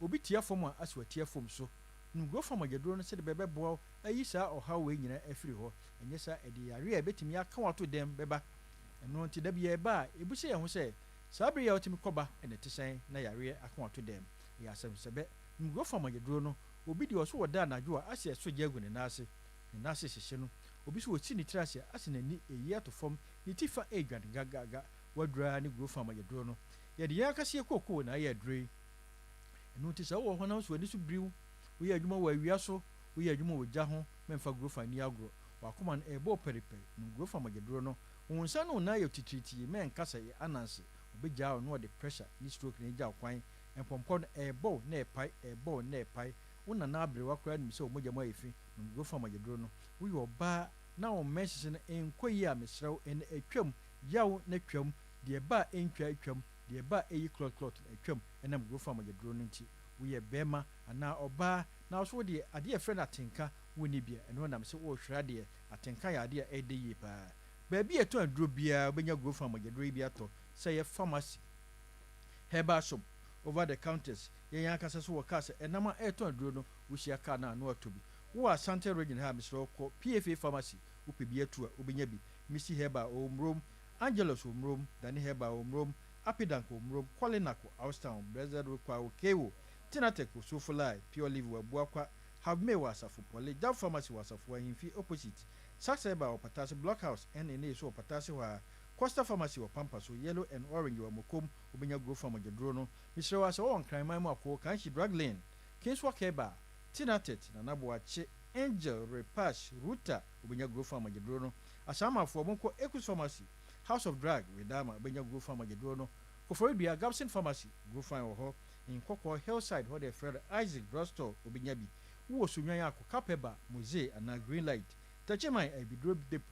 obi tia fam a asɛ watia fam so numguro fa magyaduro no sɛde bɛbɛboa ayi saa ɔhaw wei nyinaa afiri hɔ ɛnyɛ saa ɛde yare a ɛbɛtumi aka wato dɛm bɛba ɛno nti da bia ɛba a ɛbu sɛ yɛn ho sɛ saa bere a wotumi kɔba ɛna ɛte sɛn na yareɛ aka wato dɛm ɛyɛ asɛmsɛbɛ numguro fa magyaduro no obi deɛ ɔso wɔda anadwo a asɛ ɛso gye agu ne naase hyehye no obi so wɔsi ne tiri ase asɛ n'ani ɛyi ato fam ne ti fa ɛredwane gagaga wadura ne guro fa magyaduro no yɛde yɛn akaseɛ kookoo na ayɛ aduro yi ɛno nti sɛ wowɔ hɔ na nso ani so biriw woyɛ adwuma wɔ awia so woyɛ adwuma wɔ gya ho memfa guro fa ni agorɔ wakoma no ɛbɔɔ pɛripɛri numguro fa magyaduro no wo nsa no na yɛ titiritii mɛnka sɛ yɛ ananse obɛgyaa wo na wɔde pressure ne stroke ne gya kwan mpɔmpɔ no ɛbɔw na ɛpae wo nana aberewa koraa nim sɛ wo mogya mu ayɛ fi numguro fa magyaduro no woyɛ ɔbaa na wo mmɛhyehye no ɛnkɔ yie a mesrɛ wo ɛna atwam yaw na twam deɛ ba a ɛntwa atwam deɛ ba a ɛyi clot atwam ɛnam guro fa magyaduro no nti woyɛ bɛrima anaa ɔbaa na so wodeɛ adeɛ ɛfrɛ no atenka wonni bia ɛno nam sɛ wɔrehwɛ adeɛ atenka yɛ adeɛ a ɛda yie paa baabi a ɛtɔ aduro biara wobɛnya guro fa magyaduro yi bi atɔ sɛ yɛ pharmacy herbal shop over the counters yɛn ankasa so wɔ kaa sɛ ɛnam a ɛtɔ aduro no wohyia kaa no a na watɔ bi wowɔ asante region ha a mesrɛ wokɔ pfa pharmacy wopɛ bi atu a wobɛnya bi misi herbal wɔ mmrom angelos wɔ mmrom dane herbal wɔ mmrom apidank wɔ mmrom kɔlinak wɔ austown brɛsed wokwa wɔ kewo tinatec wɔ sofoli pure live wɔ abuakwa havme wɔ asafo pɔle jam pharmacy wɔ asafo ahemfi opposite sax herbal wɔ patase blockhouse ɛne ne so wɔ patase hɔ a costa pharmacy wɔ pampa so yellow and orange wɔ mokom wobɛnya guro fa magyaduro no mesrɛ wɔ sɛ wɔwɔ nkranman mu akɔ kanhyi drug lane kinswalk herbal tinatet nanaboakye angel repash ruta wobɛnya guro fa magyaduro no asamafoɔ monkɔ ecus pharmacy house of drug redama wobɛnya guro fa magyaduro no koforidua gabson pharmacy guro fa wɔ hɔ nkɔkɔ hillside hɔ de frɛ isaac drugstore wobɛnya bi wowɔ sonwan akɔ capeba mose anaa green light takyeman abiduro depo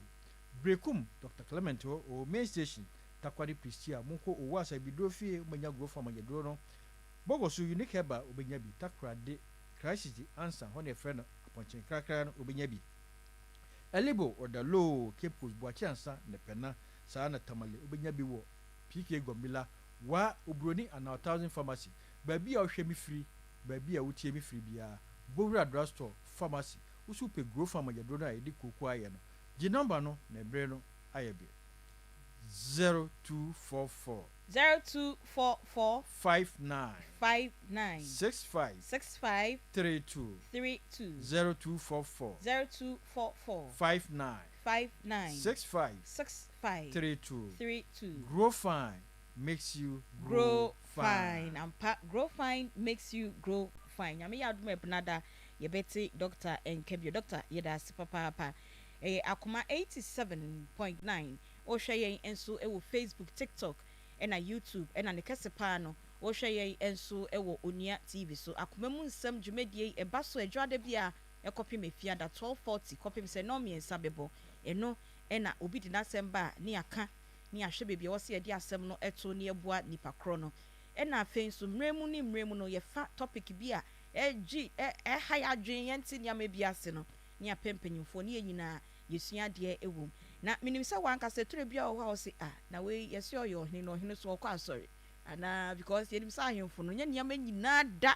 brekum dr clement hɔ ɔwɔ main station takwade pristia monkɔ ɔwɔ asa abiduro fie wobɛnya guro fa magyaduro no bɔgɔ so unique herbal wobɛnya bi takrade crisis answer hɔ de frɛ no apɔnkyen krakra no wobɛnya bi elibo ɔda low cape coast boakye ansa ne pɛna saa na tamale wobɛnya bi wɔ pk gɔmbila wa obroni ana 1000 pharmacy baabi a wohwɛ mi firi baabi a wotie mi firi biara bowura drugstore pharmacy wosu pe guro fa magyaduro a yɛde koko ayɛ no gye number no na ɛbrɛ no ayɛ bi 0244 59 65 32 0244 59 65 32 grow fine makes you grow fine. Grow fine makes you grow fine. Nyame ya adum ebnada yebeti Dr. Nkebio. Dr. Yeda papa. Akoma 87.9. O hwe yen enso ewo Facebook, TikTok, ena YouTube, ena ne kese pa no. O hwe yen enso ewo Onia TV so. Akoma mu nsem dwumedie eba so adwade bia ekopi mefia da 1240 kopi se no me nsabebo. Eno ena obi di nasemba ni aka ni ahwe bebia wo se yede asem no eto ne eboa nipa kro no ena afei nso mremu no ye fa topic bi a ha ya adwen yenti nya me bia se no ni apempanyimfo ne nyina yesua de ewom na minim se wanka se tore bia wo ha wo se na we yesi oyo hene no hene so okwa sorry ana because yenim sa ahemfo no nya niam nyina da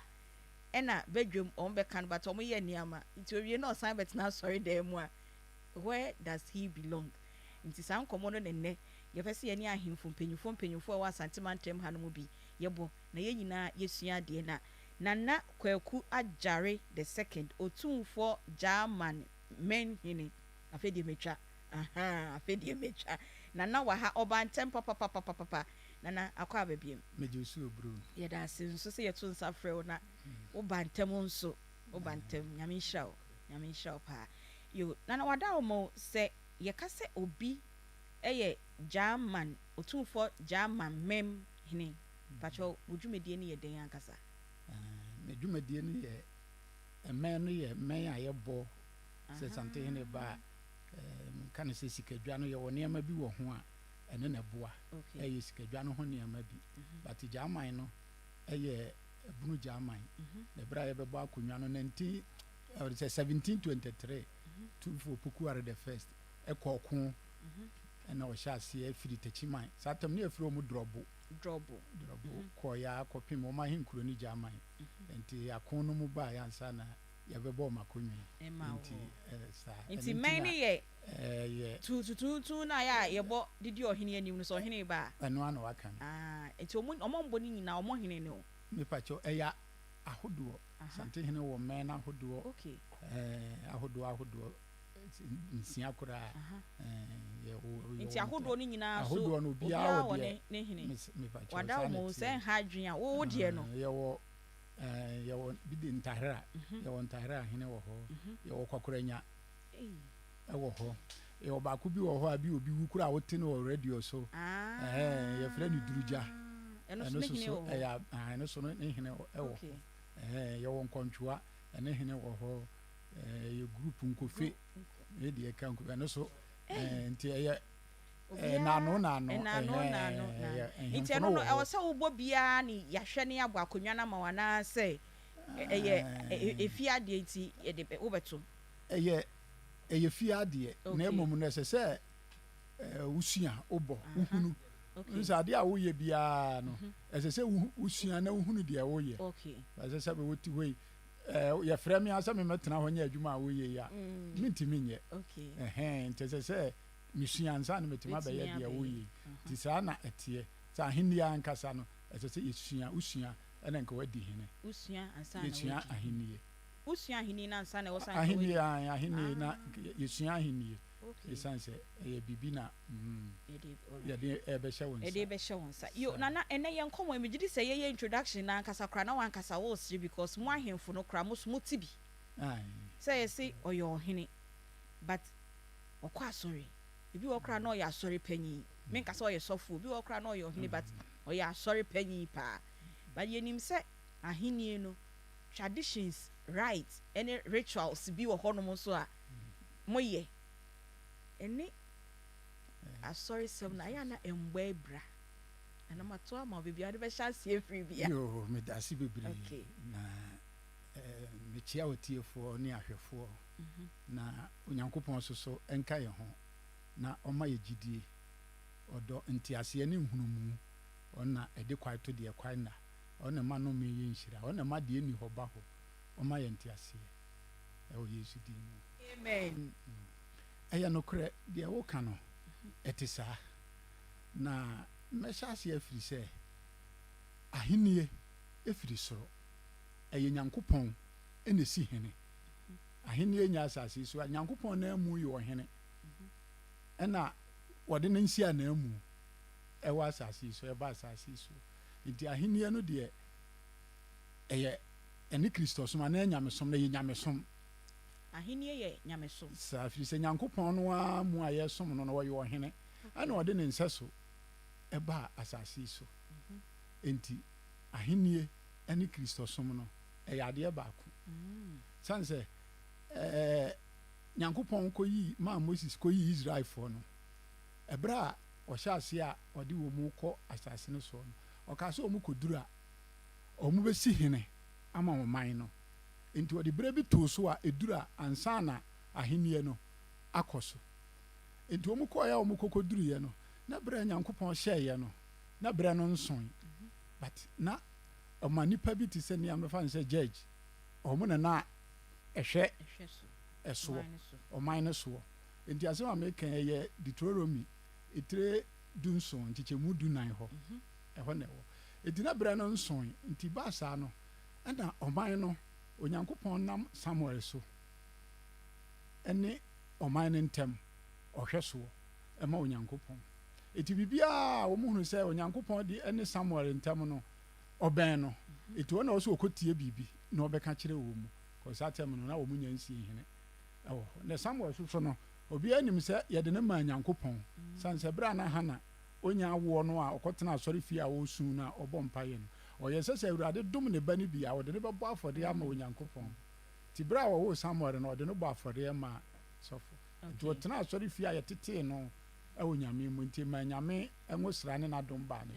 ɛna bedwam on be kan but omo ye niam nti owie na osan betena sorry dem mu a where does he belong nti san komo no ne ye pese ye ni ahemfo mpanyufo wa santimantem ha no mu bi yebo na ye nyina yesua de na nana kwaku ajare the second otumfo German men hini afedi metwa afedi metwa nana wa ha obantem papa nana akwa babiem mejusu obro ye da sin so se ye to nsa frɛ na obantem nso obantem nyame nhyira pa yo nana wada mo se ye ka se obi eye German otumfo German men hini pacho udwumedie ne ye den ankasa medwumadie no ye emen no ye men ayebo se sante hene ba kan se sikadwa no ye woni ama bi wo ho a ene na boa eye sikadwa no ho ne ama bi but German no eye ebunu German na bra ye bebo akonwa no 1723 to for Pukuare the first ekoko ena o sha se afiri tachiman satam ne afiri o mu drobo ko ya kopim o ma hinkuro ni German enti akono mu ba ya nsa na ya bebo makonwa enti men ye tu na ya yebo didi ohene anim no so ohene ba eno ana waka enti omo mboni nyina omo hene ne o nipacho eya ahodo sante hene wo men ahodo okay ahodo nsia kura nti ahodo ni nyina so ahodo no bia wo de ne hene nipacho wada mo se ha dwen a wo de no ye wo bidi ntahra ye wo ntahra hene wo ho ye wo kwakuranya wo ho ye wo ba ku bi wo ho abi obi wu kura wote no radio so ye frɛ ni duruja eno so ne hene wo eno so ne hene wo ye wo nkontwa ene hene wo ho ye group nkofe e de ka nkofe eno so nti ye nano nti eno no e wo se wo bo bia ni yahwe ne abo akonwa na ma wana se efiade nti ye de wo beto eye fiade na emom no se usua obo uhunu nsade a wo ye bia no se usua na uhunu de wo ye se be woti hoi ye frɛ me asa me metena ho nya adwuma a wo ye ya mintimi nye nti se misua nsa na metima be ye de wo ye ti sa na etie sa ahenia ankasa no se yesua usua ena nka wadi hene usua ansa na yesua ahenie usua ahenie na ansa na wo san ahenie na yesua ahenie esanse ye bibi na ye de ebe hye wonsa yo nana ene ye nkomo emigidi se ye introduction na ankasa kra na wankasa wo sire because mo ahemfo no kra mo so motibi say say oyo hene but okwa sorry ebi wo kra na oya sorry panyi me nkasa oye sofo bi wo kra na oyo hene but oya sorry panyi pa but ye nim se ahenie no traditions rights any rituals bi wo hono mo so a moye eni asori sem na ya na emgba ebra ana mato ama bibia de be chance free bia yo me dasi bebre na me chia otiefo ni ahwefo na onyankopon so enka ye ho na oma ye gidie odo ntiase ne nhunumu ona ede kwaito de kwaina ona ma no me ye nhira ona ma de ni hoba ho oma ye ntiase e o Yesu din amen eya no kre de wo ka no etisa na meshase afiri se ahenie efiri soro eye nyankopon ene si hene ahenie nya asase so nyankopon na amu ye ohene ena wode ne nsia na amu ewa asase so eba asase so nti ahenie no de eye ene Kristo so ma na nyamesom na ye nyamesom ahenie ye nyamesom sa afiri se nyankopon no amu aye som no na wo ye ohene ana wode ne nsa so eba asase so enti ahenie ene Kristo som no eyade baako sanse nyankopon koyi ma Moses koyi Israel for no ebra o hyase a ode wo mu kɔ asase no so no o ka so o mu kodura o mu besi hene ama wo man no enti ode bra bi to so a edura ansa na ahenie no akoso enti o mu kɔ ya o mu kokoduru ye no na bra nyankopon hyɛ ye no na bra no nson but na ɔma nipa bi te sɛ nea mɛfa no sɛ judge ɔmo na ɛhwɛ ɛsoɔ ɔman no soɔ nti asɛm a meka yɛ Deuteronomy etire dunson nkyekyɛmu dunan hɔ ɛhɔ na ɛwɔ eti na berɛ no nson nti baasa no ɛna ɔman no Onyankopɔn nam Samuel so ɛne ɔman no ntɛm ɔhwɛ soɔ ɛma Onyankopɔn eti biribiara wɔn hunu sɛ Onyankopɔn de ɛne Samuel ntɛm no ɔbɛn no eti wɔn na wɔso ɔkɔtie biribi na ɔbɛka kyerɛ wɔn mu kɔsa tɛm no na wɔn nya nsi hene ɛwɔ hɔ na Samuel so no obiara anim sɛ yɛde ne ma Onyankopɔn sanse bere a na Hana onya awoɔ no a ɔkɔtena asɔre fie a wɔsu na ɔbɔ mpaeɛ no ɔyɛ sɛ Awurade dom ne ba no bi a ɔde ne bɛbɔ afɔdeɛ ama Onyankopɔn ti bere a wɔwɔ Samuel no ɔde ne bɔ afɔdeɛ ma sɔfo nti ɔtena asɔre fie a yɛtetee no ɛwɔ Nyame mu nti ma Nyame ɛnwo sra ne n'adom baa ne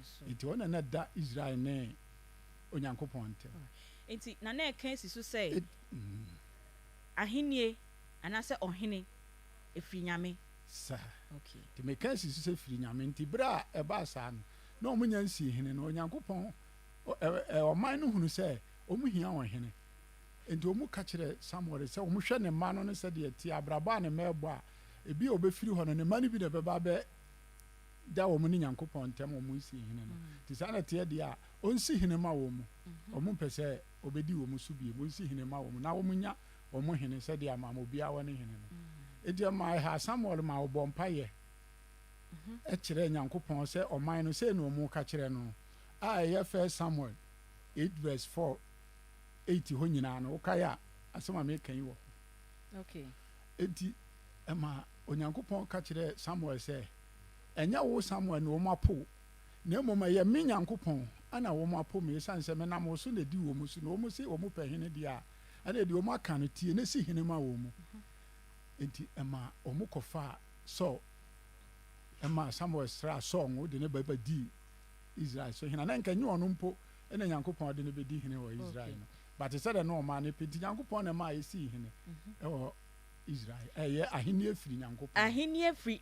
so nti ɔna na da Israel ne Onyankopɔn ntɛm nti na ɛka si so sɛ ahenie anaasɛ ɔhene ɛfiri Nyame saa nti meka si so sɛ firi Nyame nti bere a ɛbaa saa no na ɔmo nya nsi hene no Onyankopɔn ɔman no hunu sɛ ɔmo hia ɔhene nti ɔmo ka kyerɛ Samuel sɛ ɔmo hwɛ ne mma no ne sɛdeɛ ti abrabɔ a ne mma ɛbɔ a ebi a ɔbɛfiri hɔ no ne mma no bi na ɛbɛba bɛ da wɔn ne Nyankopɔn ntɛm ɔmo nsi hene no nti saa na teɛ deɛ a ɔnsi hene ma wɔn mu ɔmo mpɛ sɛ ɔbɛdi wɔn so bie ɔnsi hene ma wɔn mu na wɔn nya wɔn hene sɛdeɛ ama obiara wɔ ne hene no edi ma ɛha Samuel ma ɔbɔ mpaeɛ ɛkyerɛ Nyankopɔn sɛ ɔman no sɛ na ɔmo ka kyerɛ no a ɛyɛ 1 Samuel 8:4 80 hɔ nyinaa no wokae a asɛm a meka yi wɔ enti ɛma Onyankopɔn ka kyerɛ Samuel sɛ ɛnyɛ wo Samuel na wɔn apo na mmom ɛyɛ me Nyankopɔn ana wɔn apo me ɛsiane sɛ menam wo so na di wɔn so na wɔn se wɔn pɛ hene deɛ a ɛna de wɔn aka no tie na si hene ma wɔn mu enti ɛma wɔn kɔfa Saul ɛma Samuel sra Saul ngo de ne ba di Israel so hene na nka nyɛ ɔno mpo ɛna Nyankopɔn de ne bɛdi hene wɔ Israel no but sɛ de no ɔma ne penti Nyankopɔn na ma ayɛsi hene ɛwɔ Israel ɛyɛ ahenie firi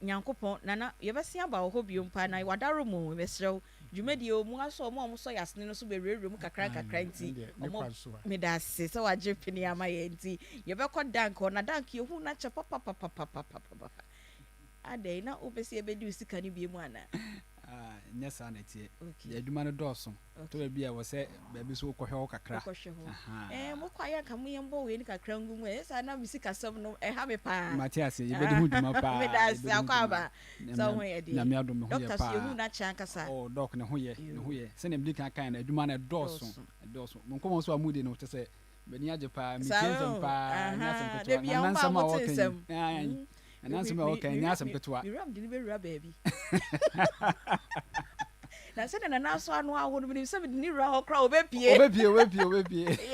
Nyankopɔn nana yɛbɛsia aba wɔ hɔ bio mpa na wadaro mu bɛsrɛw dwumadie ɔmu asɔ ɔmo a ɔmo sɔ yasene no so bɛwurawura mu kakra nti ɔmo medase sɛ wagye pene ama yɛ nti yɛbɛkɔ dank hɔ na dank yɛhu na kyɛ papapapapapapa adɛn na wopɛsɛ yɛbɛdi wo sika no bie mu ana nyɛ saa na tie adwuma no dɔɔso to baabi a wɔ sɛ baabi so wokɔhwɛ wo kakra mokɔ ayɛ nka moyɛmbɔ wei ne kakra ngu mu ɛsɛ na mesika no ɛha me paa mate ase yɛbɛdi ho dwuma paa medase akɔ aba sɛ ho yɛ deɛ nyame adom ho yɛ paa yɛhu na kyɛ ankasa dɔk ne ho yɛ sɛnea medi kan kan na adwuma no ɛdɔɔso monkɔmmɔ so a mudi no te sɛ bɛni agye paa metie nsɛm paa nyɛ asɛm ketewa nanansɛm a wɔkɛyi ɛnansɛm a wɔkɛyi nyɛ asɛm ketewa na sɛ na naso ano awo no sɛ me ni ra ho kra obepie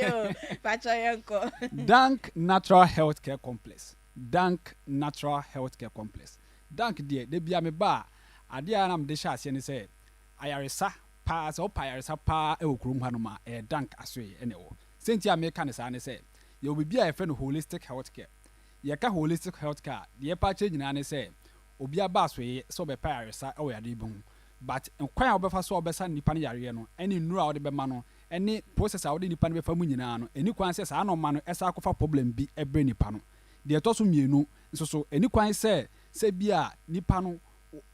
yo pacha yanko Dank Natural Healthcare Complex Dank de bia me ba ade a na me de hye ase ne sɛ ayaresa pa sɛ opa ayaresa pa e okurum ha no ma Dank asoe ene wo senti a me ka ne saa ne sɛ ye obi a yefe no holistic healthcare ye ka holistic healthcare de pa che nyina ne sɛ obi aba asoe sɛ obepa ayaresa e wo yade bi ho but nkwan a wobɛfa so wobɛsa nipa no yareɛ no ɛne nnuro a wode bɛma no ɛne process a wode nipa no bɛfa mu nyinaa no ɛni kwan sɛ saa na ɔma no ɛsa akɔfa problem bi ɛbrɛ nipa no deɛ ɛtɔ so mmienu nso so ɛni kwan sɛ bi a nipa no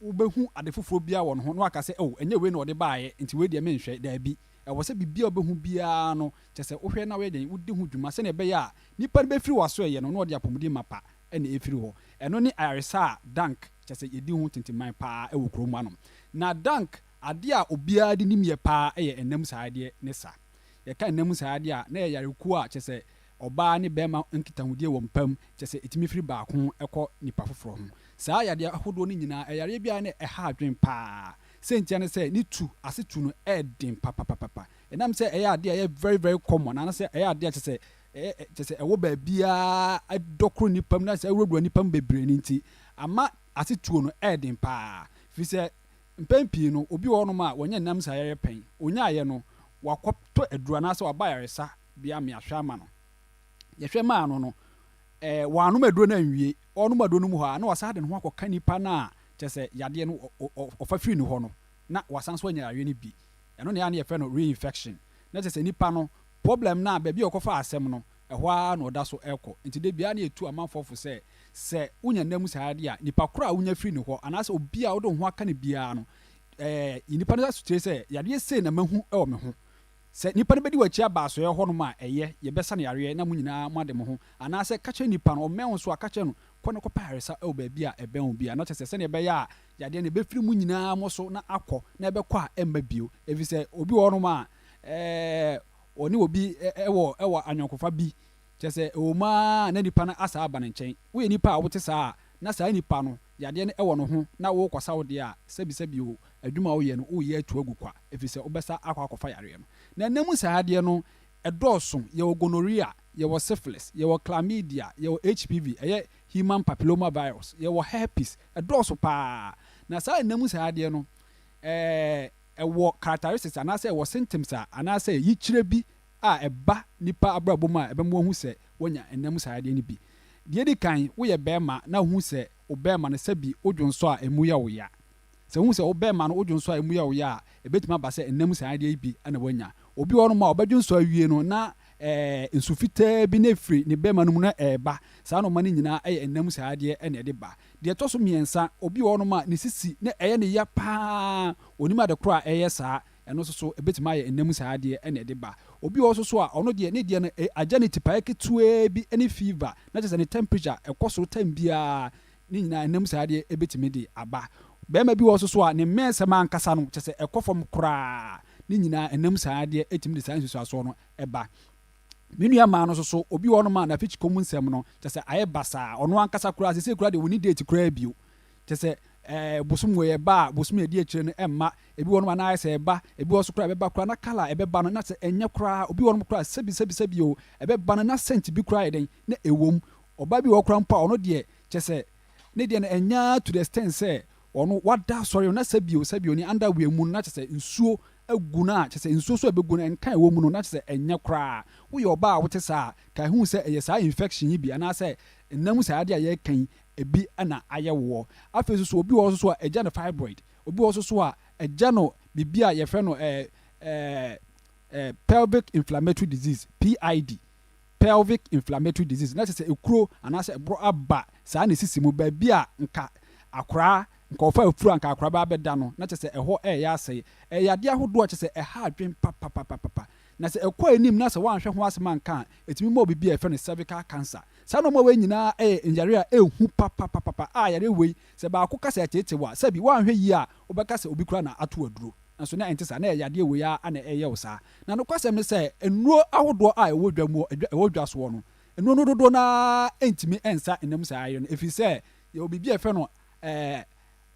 wobɛhu ade foforɔ bia wɔ no ho na waka sɛ ɛnyɛ wei na ɔde baayɛ nti wei deɛ menhwɛ daabi ɛwɔ sɛ bibia wobɛhu biara no kyɛ sɛ wohwɛ na woyɛ den wodi ho dwuma sɛnea ɛbɛyɛ a nipa no bɛfiri w'aso ɛyɛ no na ɔde apɔmuden ma pa ɛna ɛfiri hɔ ɛno ne ayaresa a Dank kyɛ sɛ yɛdi ho tenteman paa ɛwɔ kurom anom na Dank ade a obiara de nim yɛ paa ɛyɛ ɛnam saadeɛ ne sa yɛka ɛnam saadeɛ a na yɛ yarekuo a kyɛ sɛ ɔbaa ne bɛrima nkitahodie wɔ mpam kyɛ sɛ ɛtumi firi baako ɛkɔ nipa foforɔ ho saa yadeɛ ahodoɔ no nyinaa ɛyareɛ biara ne ɛha adwen paa sɛntia ne sɛ ne ase tu no ɛɛden papapapa ɛnam sɛ ɛyɛ adeɛ a ɛyɛ very very common anaasɛ ɛyɛ adeɛ a kyɛ sɛ ɛwɔ baabiara ɛdɔkoro nipa mu na sɛ ɛwurawura nipa mu bebree ne nti ama ase tuo no ɛɛden paa firi sɛ mpɛn pii no obi wɔ hɔnom a wɔnyɛ nam saa yɛrɛ pɛn onyaayɛ no wakɔtɔ aduru anaasɛ waba yaresa bia me ahwɛ ama no yɛhwɛ maa no wɔanom aduro no anwie ɔnom aduro no mu hɔ a na wasa de ne ho akɔka nipa no a kyɛ sɛ yadeɛ no ɔfa firi ne hɔ no na wasan so anya yareɛ no bi ɛno ne ya ne yɛfrɛ no reinfection na kyerɛ sɛ nipa no problem na baabi a ɔkɔfa asɛm no ɛhɔ ara na ɔda so ɛkɔ nti de bia na yɛtu amanfɔfo sɛ wonya nam saa de a nipa koro a wonya firi ne hɔ anaasɛ obi a wode ho aka ne biara no nipa no asotire sɛ yadeɛ sei na mahu ɛwɔ me ho sɛ nipa no bɛdi w'akyi aba asoɛ hɔ nom a ɛyɛ yɛbɛsa no yareɛ na mo nyinaa mo ade mo ho anaasɛ ka kyerɛ nipa no ɔmmɛn wo so a ka kyerɛ no kɔ ne kɔpa yaresa ɛwɔ baabi a ɛbɛn wo bia na kyerɛ sɛ sɛdeɛ ɛbɛyɛ a yadeɛ no ɛbɛfiri mu nyinaa mo so na akɔ na ɛbɛkɔ a ɛmma bio ɛfiri sɛ obi wɔ nom a ɔne obi ɛwɔ anyɔnkofa bi kyerɛ sɛ ɛwɔmaa na nipa no asa aba ne nkyɛn woyɛ nipa a wote saa na saa nipa no yadeɛ no ɛwɔ no ho na wokɔsa wo deɛ a sɛbisɛbi o adwuma a woyɛ no woyɛ atu agu kwa ɛfiri sɛ wobɛsa akɔ akɔfa yareɛ no na ɛnam saa adeɛ no ɛdɔɔso yɛwɔ gonorrhea yɛwɔ syphilis yɛwɔ chlamydia yɛwɔ HPV ɛyɛ human papilloma virus yɛwɔ herpes ɛdɔɔso paa na saa ɛnam saa adeɛ no ɛwɔ characteristics anaasɛ ɛwɔ symptoms a anaasɛ yikyerɛ bi a ɛba nipa abrabɔ mu a ɛbɛma wahu sɛ wanya ɛnam saa adeɛ no bi deɛ di kan woyɛ bɛrima na hu sɛ wo bɛrima no sɛbi wodwonso a ɛmu yɛ wo ya sɛ hu sɛ wo bɛrima no wodwonso a ɛmu yɛ wo ya a ɛbɛtumi aba sɛ ɛnam saa adeɛ bi ana wanya obi wɔ no mu a ɔbɛdwonso awie no na nsu fitaa bi na efiri ne bɛrima no mu na ɛɛba saa nɔɔma no nyinaa ɛyɛ ɛnam saa adeɛ ɛna ɛde ba deɛ ɛtɔ so mmiɛnsa obi wɔ no mu a ne sisi na ɛyɛ ne ya paa onim ade koro a ɛyɛ saa ɛno nso so ɛbɛtumi ayɛ ɛnam saa adeɛ ɛna ɛde ba obi wɔ so a ɔno deɛ ne deɛ no agya ne tipaeɛ ketewaa bi ne fever na kyerɛ sɛ ne temperature ɛkɔ soro time biara ne nyinaa ɛnam saa adeɛ ɛbɛtumi de aba bɛrima bi wɔ so a ne mmɛnsɛm ankasa no kyerɛ sɛ ɛkɔ fam koraa ne nyinaa ɛnam saa adeɛ ɛtumi de saa nsusuasoɔ no ɛba me nua maa no so obi wɔ no ma na fikyikɔ mu nsɛm no kyerɛ sɛ ayɛ basaa ɔno ankasa koraa sɛ sɛ koraa deɛ wɔni date koraa bio kyerɛ sɛ bosom wɔ yɛba a bosom yɛdi akyire no ɛmma ebi wɔ no ma na ayɛ sɛ ɛba ebi wɔ so koraa ɛbɛba koraa na kala ɛbɛba no na sɛ ɛnyɛ koraa obi wɔ no koraa sɛbi o ɛbɛba no na scent bi koraa yɛ den na ɛwom ɔbaa bi wɔ koraa mpo a ɔno deɛ kyerɛ sɛ ne deɛ no ɛnya to the extent sɛ ɔno wada asɔre na sɛbi o ne underwear mu no na kyerɛ sɛ nsuo agu no a kyerɛ sɛ nsuo so ɛbɛgu no ɛnka ɛwɔ mu no na kyerɛ sɛ ɛnyɛ koraa woyɛ ɔbaa a wote saa ka ɛhu sɛ ɛyɛ saa infection yi bi anaasɛ ɛnam saa adeɛ a yɛreka yi ebi ɛna ayɛ woɔ afei nso so obi wɔ so a ɛgya no fibroid obi wɔ so a ɛgya no biribi a yɛfrɛ no pelvic inflammatory disease PID pelvic inflammatory disease na kyerɛ sɛ ekuro anaasɛ ɛborɔ aba saa na esisi mu baabi a nka akoraa nkɔfa afura nka akoraa ba bɛda no na kyerɛ sɛ ɛhɔ ɛyɛ asɛe ɛyɛ adeɛ ahodoɔ kyerɛ sɛ ɛha adwen papapapapa na sɛ ɛkɔ anim na sɛ woanhwɛ ho asɛm anka a ɛtumi ma obibi a ɛfrɛ no cervical cancer saa nɔɔma wei nyinaa ɛyɛ nyare a ɛhu papapapa a yare wei sɛ baako kasa ɛteetew a sɛbi woanhwɛ yie a wobɛka sɛ obi kora na ato aduro nso na ɛnte saa na ɛyɛ adeɛ wei a ana ɛyɛ wo saa na nokwasɛm ne sɛ nnuro ahodoɔ a ɛwɔ dwa mu ɛwɔ dwa soɔ no nnuro no dodoɔ na ɛntumi ɛnsa ɛnam saa ayɛ no ɛfiri sɛ yɛwɔ biribi a ɛfrɛ no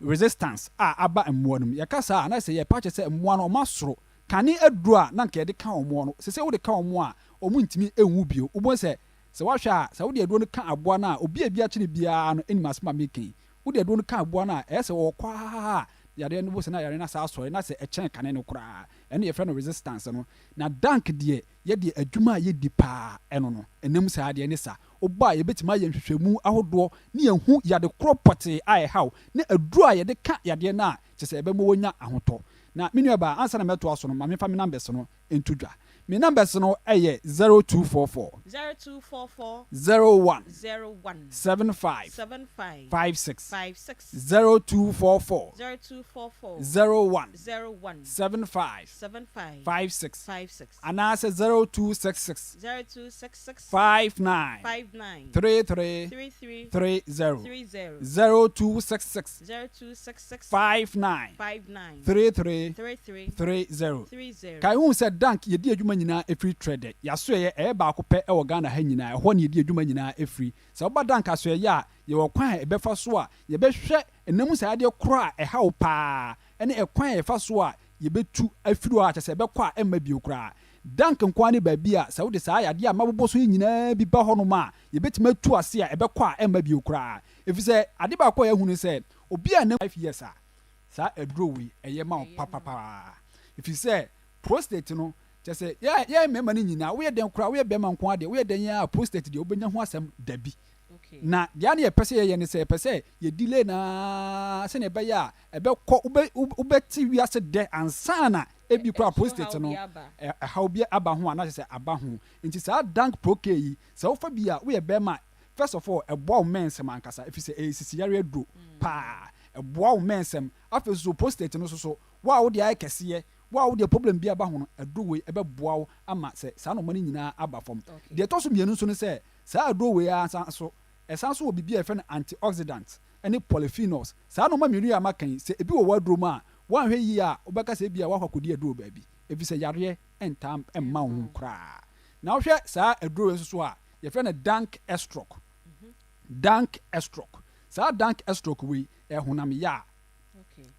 resistance a aba mmoa no mu yɛka saa na sɛ yɛpa kyɛ sɛ mmoa no ɔma soro kane aduro a na nka yɛde ka ɔmoa no sɛ sɛ wode ka ɔmoa a ɔmo ntumi ɛnwu bio wobɛhu sɛ wahwɛ a sɛ wode aduro no ka aboa no a obi a bi akyene biara no ɛnim asɛm a meka wode aduro no ka aboa no a ɛyɛ sɛ wɔkɔ a yareɛ no bosɛ na yareɛ no saa asɔre na sɛ ɛkyɛn kane no koraa ɛno yɛfrɛ no resistance no na dank deɛ yɛde adwuma a yɛdi paa ɛno no ɛnam saa deɛ ne sa woba a yɛbɛtumi ayɛ nhwehwɛmu ahodoɔ ne yɛhu yade korɔ pɔtee a ɛhaw ne aduro a yɛde ka yadeɛ no a kyɛ sɛ ɛbɛma wɔnya ahotɔ na me nuaba ansa na mɛtoa so no ma memfa me numbers no ɛnto dwa me numbers no ɛyɛ 0244 01 75 56 0244 01 75 56 anaasɛ 0266 59 33 30 0266 59 33 30 ka ihu sɛ dank yɛdi adwuma nyinaa ɛfiri trɛdɛ yɛasoɛyɛ ɛyɛ baako pɛ ɛwɔ Ghana ha nyinaa ɛhɔ ne yɛdi adwuma nyinaa ɛfiri sɛ woba dank asoɛyɛ a yɛwɔ kwan a ɛbɛfa so a yɛbɛhwɛ ɛnam saa adeɛ korɔ a ɛhaw paa ɛne ɛkwan a yɛfa so a yɛbɛtu afiri hɔ a kyɛ sɛ ɛbɛkɔ a ɛmma bio koraa dank nkoa ne baabi a sɛ wode saa yadeɛ a mabobɔ so yi nyinaa bi ba hɔ nom a yɛbɛtumi atu ase a ɛbɛkɔ a ɛmma bio koraa ɛfiri sɛ ade baako a yɛahunu sɛ obi a nam 5 years a saa aduro wei ɛyɛ ma wo papapaa ɛfiri sɛ prostate no kyɛ sɛ yɛ mmarima no nyinaa woyɛ dɛn koraa woyɛ bɛrima nko adeɛ woyɛ dɛn a prostate deɛ wobɛnya ho asɛm dabi na dia ne pese ye ne se pese ye delay na se ne be ya e be kɔ ube ti wiase de ansana ebi kura prostate no how bi aba ho ana se aba ho nti sa dank proke yi se wo fa bi a wo ye be ma first of all e bo mensem ankasa if say sisi yare do pa e bo mensem afi so prostate no so wa wo de ay kese wa wo de problem bi aba ho no edo we e be boa wo ama se sa no mani nyina aba fam de to so mienu so no se sa edo we ansa so esan so obibi e fe antioxidant any polyphenols sa no ma mienu ya makan se ebi wo wadro ma wan hwe yi a obeka se bia wa kwakodi edo ba bi ebi se yare entam emma ho kra na wo hwe sa edo we so a ye fe dank estroke dank estroke sa dank estroke we ehunam ya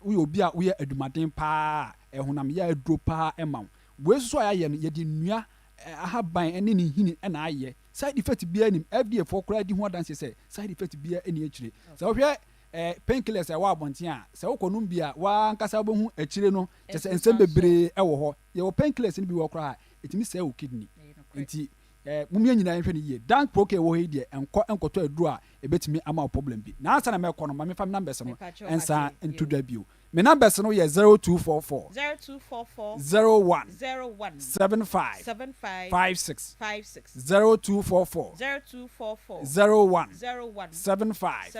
we obi a we adumaden pa ehunam ya edro pa emma we so ya ye no ye di nua ahaban ene ne hini na aye side effect bia nim FDA for kra di ho dance say side effect bia ene akire so hwe painkillers wa abonten a se wo konum bia wa nkasa bo hu akire no je se ensem bebre ewo ho ye wo painkillers ni bi wo kra etimi se wo kidney nti mumye nyina nhwe ne ye dank proke wo he de enkoto aduru a ebetimi ama problem bi na ansa na me kono ma me fam numbers no ensa entodwa bio me numbers no ye 0244 01 75 56 0244 01 75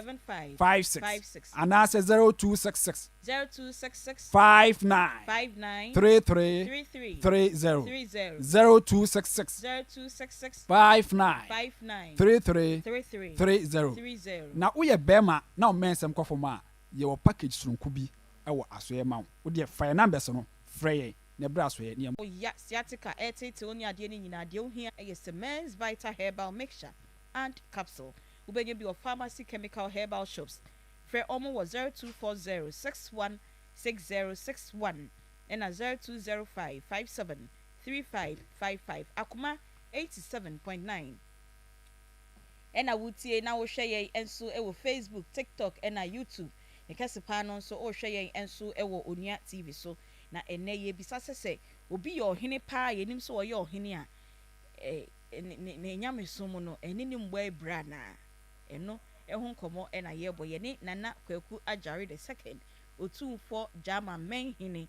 56 anase 0266 59 33 30 0266 59 33 30 na uye bema na omensem kwafoma ye wo package surunku bi ewo asoye ma wo de fire numbers no frey ne bra asoye ne ya sciatica etete oni ade ni nyina ade ohia yes men's vital herbal mixture and capsule ubenye bi of pharmacy chemical herbal shops frey omo was 0240 616061 and 0205 57 3555 Akoma 87.9 ena wutie na wo hwe ye enso e wo Facebook TikTok ena YouTube ekase pa no nso o hwe ye enso e wo Onua TV so na ene ye bisase se obi ye ohene pa ye nim so ye ohene a ne nyamesom no ene ni mbo ebra na eno ehun komo ena ye boye ne nana kwaku ajare the second otumfo jama menhene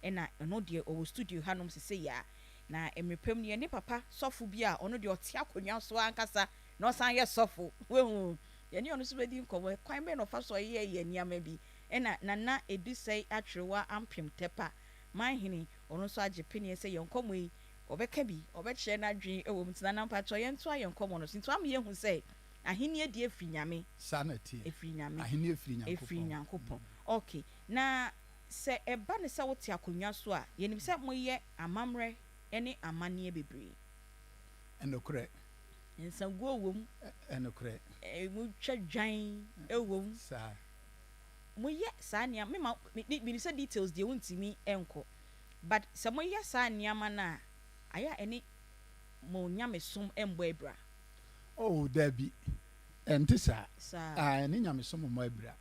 ena eno de o studio hanom sese ya na emrepem ne papa sofo bi a ono de ote akonwa so ankasa na osan ye sofo wehu ye ne ono so bedi nkomo kwan be no fa so ye niama bi ena nana edusai atrewa ampem tepa manhene ono so agepene se ye nkomo yi obeka bi obekye na dwen ewo mtina na mpacho ye nto aye nkomo no sinto am ye hu se ahini edi efrinyame sanity efrinyame ahini efrinyakopon okay na se eba ne se wote akonwa so a ye nim se moye amamre ene amanie bebre enokre ensango wom enokre mu twadwan ewom sa moye sania me ma me se details de wontimi enko but se moye sania mana aya ene mo nyamesom embo ebra oh dabi entisa ene nyamesom mo ebra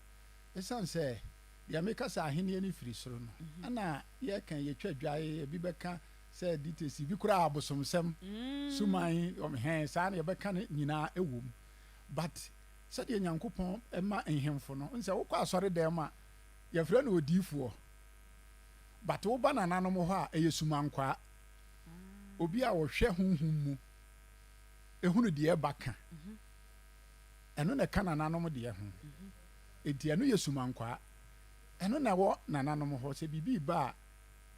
esan se ya meka sa ahene ni firi soro no ana ye kan ye twadwae bi beka se details bi kura abosomsem suman omhen sa na ye beka nyina ewom but said ye nyankopon ema enhemfo no nse wo kwa asore dem a ye frɛ no odiifo but wo ba nananom ho a eyesumankwa obi a wo hwɛ hunhum mu ehunu de ebaka eno na kana nananom de ho edi eno yesumankwa eno na wo nananom ho se bibi ba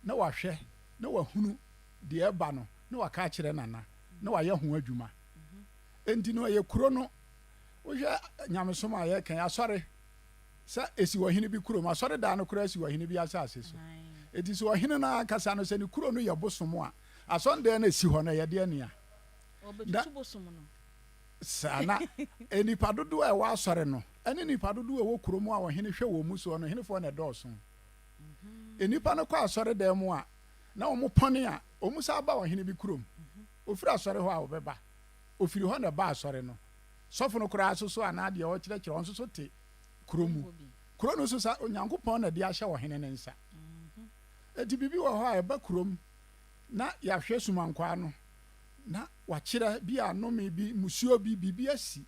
na wa hwɛ na wa hunu de eba no na wa ka kyerɛ nana na wa yɛ ho adwuma enti no ye kuro no wohwɛ nyamesom a yɛ kan asɔre sɛ esi wɔhene bi kuro ma asɔre da no kura esi wɔhene bi asase so eti so wɔhene na kasa no sɛ ne kuro no yɛ bosom a asɔnde na esi hɔ no yɛ de ania obetutu bosom no sana enipa dodo a ɛwɔ asɔre no ɛne nipa dodo a ɛwɔ kuro mu a wɔhene hwɛ wɔ mu so no henefo na dɔɔso enipa no kɔ asɔre da mu a na wɔn pɔne a wɔn sa ba wɔhene bi kuro mu ofiri asɔre hɔ a wɔbɛba ofiri hɔ na ba asɔre no sɔfo no kura so ana de o kyerɛkyerɛ on so te kromu kro no so sa onyankopɔn na de ahyɛ wɔ hene ne nsa eti bibi wɔ hɔ a ɛba krom na yahwɛ sumankwa no na wakyerɛ bi anome bi musuo bi bibi asi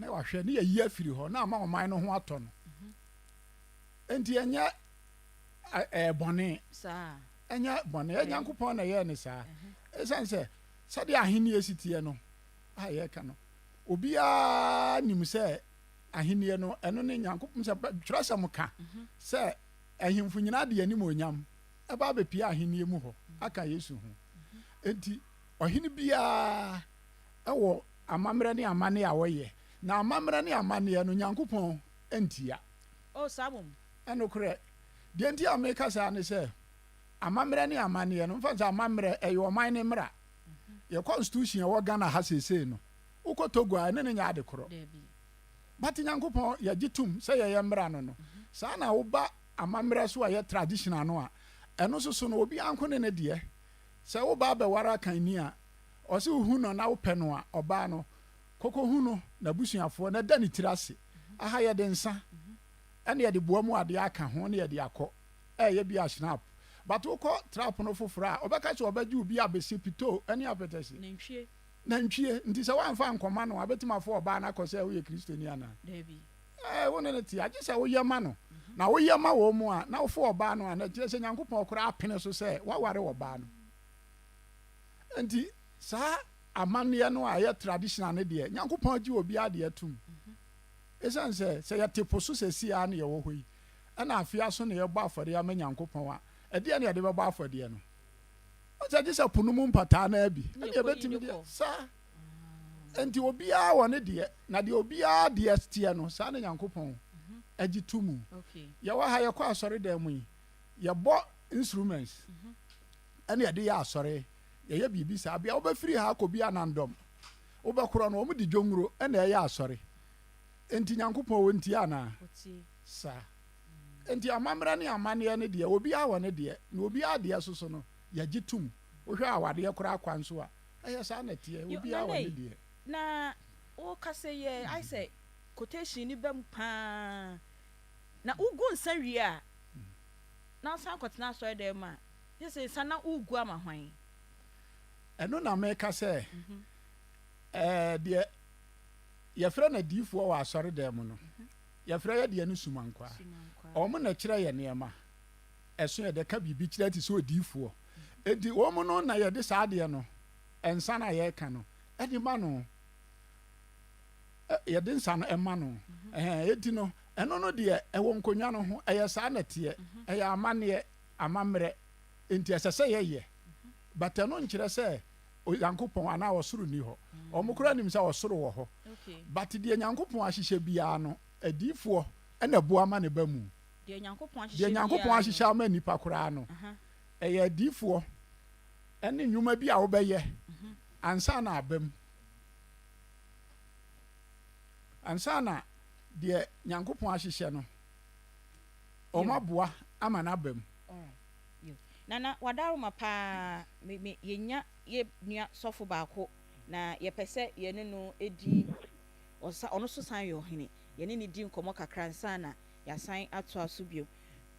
na wahwɛ ne yɛyi afiri hɔ na ama ɔman no ho atɔ no enti ɛnyɛ bɔne saa ɛnyɛ bɔne Nyankopɔn na yɛɛ ne saa ɛsiane sɛ sɛdeɛ ahenni esiteɛ no a yɛka no obiara nim sɛ ahenni no ɛno ne Nyankopɔn sɛ twerɛsɛm ka sɛ ahemfo nyinaa de anim onyam ɛba bɛpia ahenni mu hɔ aka Yesu ho enti ɔhene biara ɛwɔ amammerɛ ne amanne a wɔyɛ na amammerɛ ne amanneɛ no Nyankopɔn antia sabom ɛnokorɛ deɛ nti a meka saa ne sɛ amammerɛ ne amanneɛ no mfa sɛ amammerɛ ɛyɛ ɔman ne mmara yɛ constitution ɛwɔ Ghana ha seesei no wokɔ Togo a ɛne ne nyɛ ade korɔ but Nyankopɔn yɛgye tom sɛ yɛyɛ mmara no saa na woba amammerɛ so a yɛ traditional no a ɛno so no obi anko ne deɛ sɛ woba bɛwara akanni a ɔsɛ wohu no na wopɛ no a ɔbaa no kɔkɔhu no n'abusuafoɔ na da ne tiri ase aha yɛde nsa ɛne yɛde boa mu adeɛ aka ho ne yɛde akɔ ɛyɛ bi ahyinap but wokɔ trap no foforɔ a ɔbɛka sɛ ɔbɛgye obi abɛsi pitoo ɛne apɛtɛsi nantwie nti sɛ woamfa nkɔma no abɛtumi afɔ ɔbaa no akɔ sɛ woyɛ kristoni anaa wo ne no te agye sɛ woyɛ ma no na woyɛ ma wɔ mu a na wofɔ ɔbaa no a na kyerɛ sɛ Nyankopɔn koraa apene so sɛ woaware ɔbaa no nti saa amanneɛ no a ɛyɛ traditional no deɛ Nyankopɔn gye obiara deɛ tom ɛsiane sɛ yɛte po so sɛsiaa ne yɛwɔ hɔ yi ɛna afea so ne yɛbɔ afɔdeɛ ama Nyankopɔn a ɛdeɛ ne yɛde bɛbɔ afɔdeɛ no ɔsɛ gye sɛ po no mu mpataa no abi ɛne yɛbɛtumi deɛ saa enti obiara wɔ ne deɛ na deɛ obiara deɛ teɛ no saa ne Nyankopɔn agye to mu yɛwɔ ha yɛkɔ asɔredan mu yi yɛbɔ instruments ɛne yɛde yɛ asɔre yɛyɛ biribi saa bia wobɛfiri ha akɔ bi anandɔm wobɛkorɔ no wɔn de dwonwuro ɛna ɛyɛ asɔre enti Nyankopɔn wɔ nti anaa saa enti amammerɛ ne amanneɛ no deɛ obiara wɔ ne deɛ na obiara deɛ so no yɛgye tom wohwɛ awadeɛ koraa kwan so a ɛyɛ saa na teɛ obiara wɔ ne deɛ na wokasa yɛ ayɛ sɛ quotation ni bɛm paa na wogu nsa wie a na wosan kɔtena asɔre dɛm mu a yɛ sɛ nsa na wogu ama hwan ɛno na meka sɛ deɛ yɛfrɛ no adiifoɔ wɔ asɔre dɛm mu no yɛfrɛ yɛ deɛ no sumankwaa ɔmo na kyerɛ yɛ nneɛma ɛso yɛde ka biribi kyerɛ te sɛ odiifoɔ enti wɔn no na yɛde saa adeɛ no nsa na yɛreka no ɛde ma no yɛde nsa no ɛma no eti no ɛno no deɛ ɛwɔ nkonnwa no ho ɛyɛ saa na teɛ ɛyɛ amanneɛ amammerɛ enti ɛsɛ sɛ yɛyɛ but ɛno nkyerɛ sɛ Nyankopɔn anaa ɔsoro ni hɔ ɔmo koraa nim sɛ ɔsoro wɔ hɔ but deɛ Nyankopɔn ahyehyɛ biara no adiifoɔ ɛna boa ma ne ba mu deɛ Nyankopɔn ahyehyɛ ama nipa koraa no ɛyɛ adiifoɔ ɛne nnwuma bi a wobɛyɛ ansa na abam ansa na deɛ Nyankopɔn ahyehyɛ no ɔmo aboa ama n'abam nana wadaroma paa me yenya ye nua sɔfo baako na yɛpɛ sɛ yɛne no edi ɔno so san yɛ ɔhene yɛne ne di nkɔmmɔ kakra nsa na yɛasan ato aso bio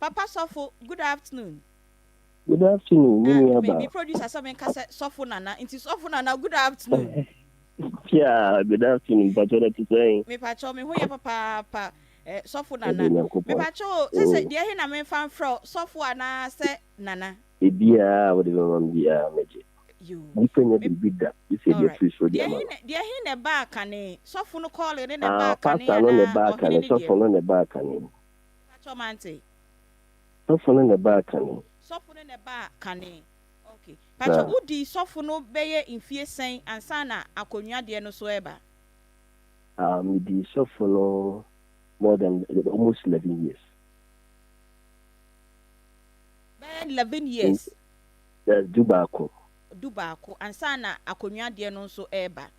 papa sɔfo good afternoon good afternoon me producer sɛ menka sɛ sɔfo nana nti sɔfo nana good afternoon yeah good afternoon pacho that is saying me pacho me ho yɛ papa sɔfo nana me pacho sɛ deɛ he na me fan fro sɔfo ana sɛ nana ebia wo de mam bia meje dipenya bibida ise de free so dia deɛ he na ba ka ne sɔfo no call ne na ba ka ne pastor no ne ba ka ne sɔfo no ne ba ka ne pacho mante sɔfo no ne ba ka ne sɔfo no ne ba ka ne okay pacho udi sɔfo no bɛyɛ mfie sɛn ansa na akonnwa deɛ no so ɛba me di sɔfo no more than almost 11 years. 11 years. That's Dubako. Ansa na akonnwa deɛ no nso ɛba.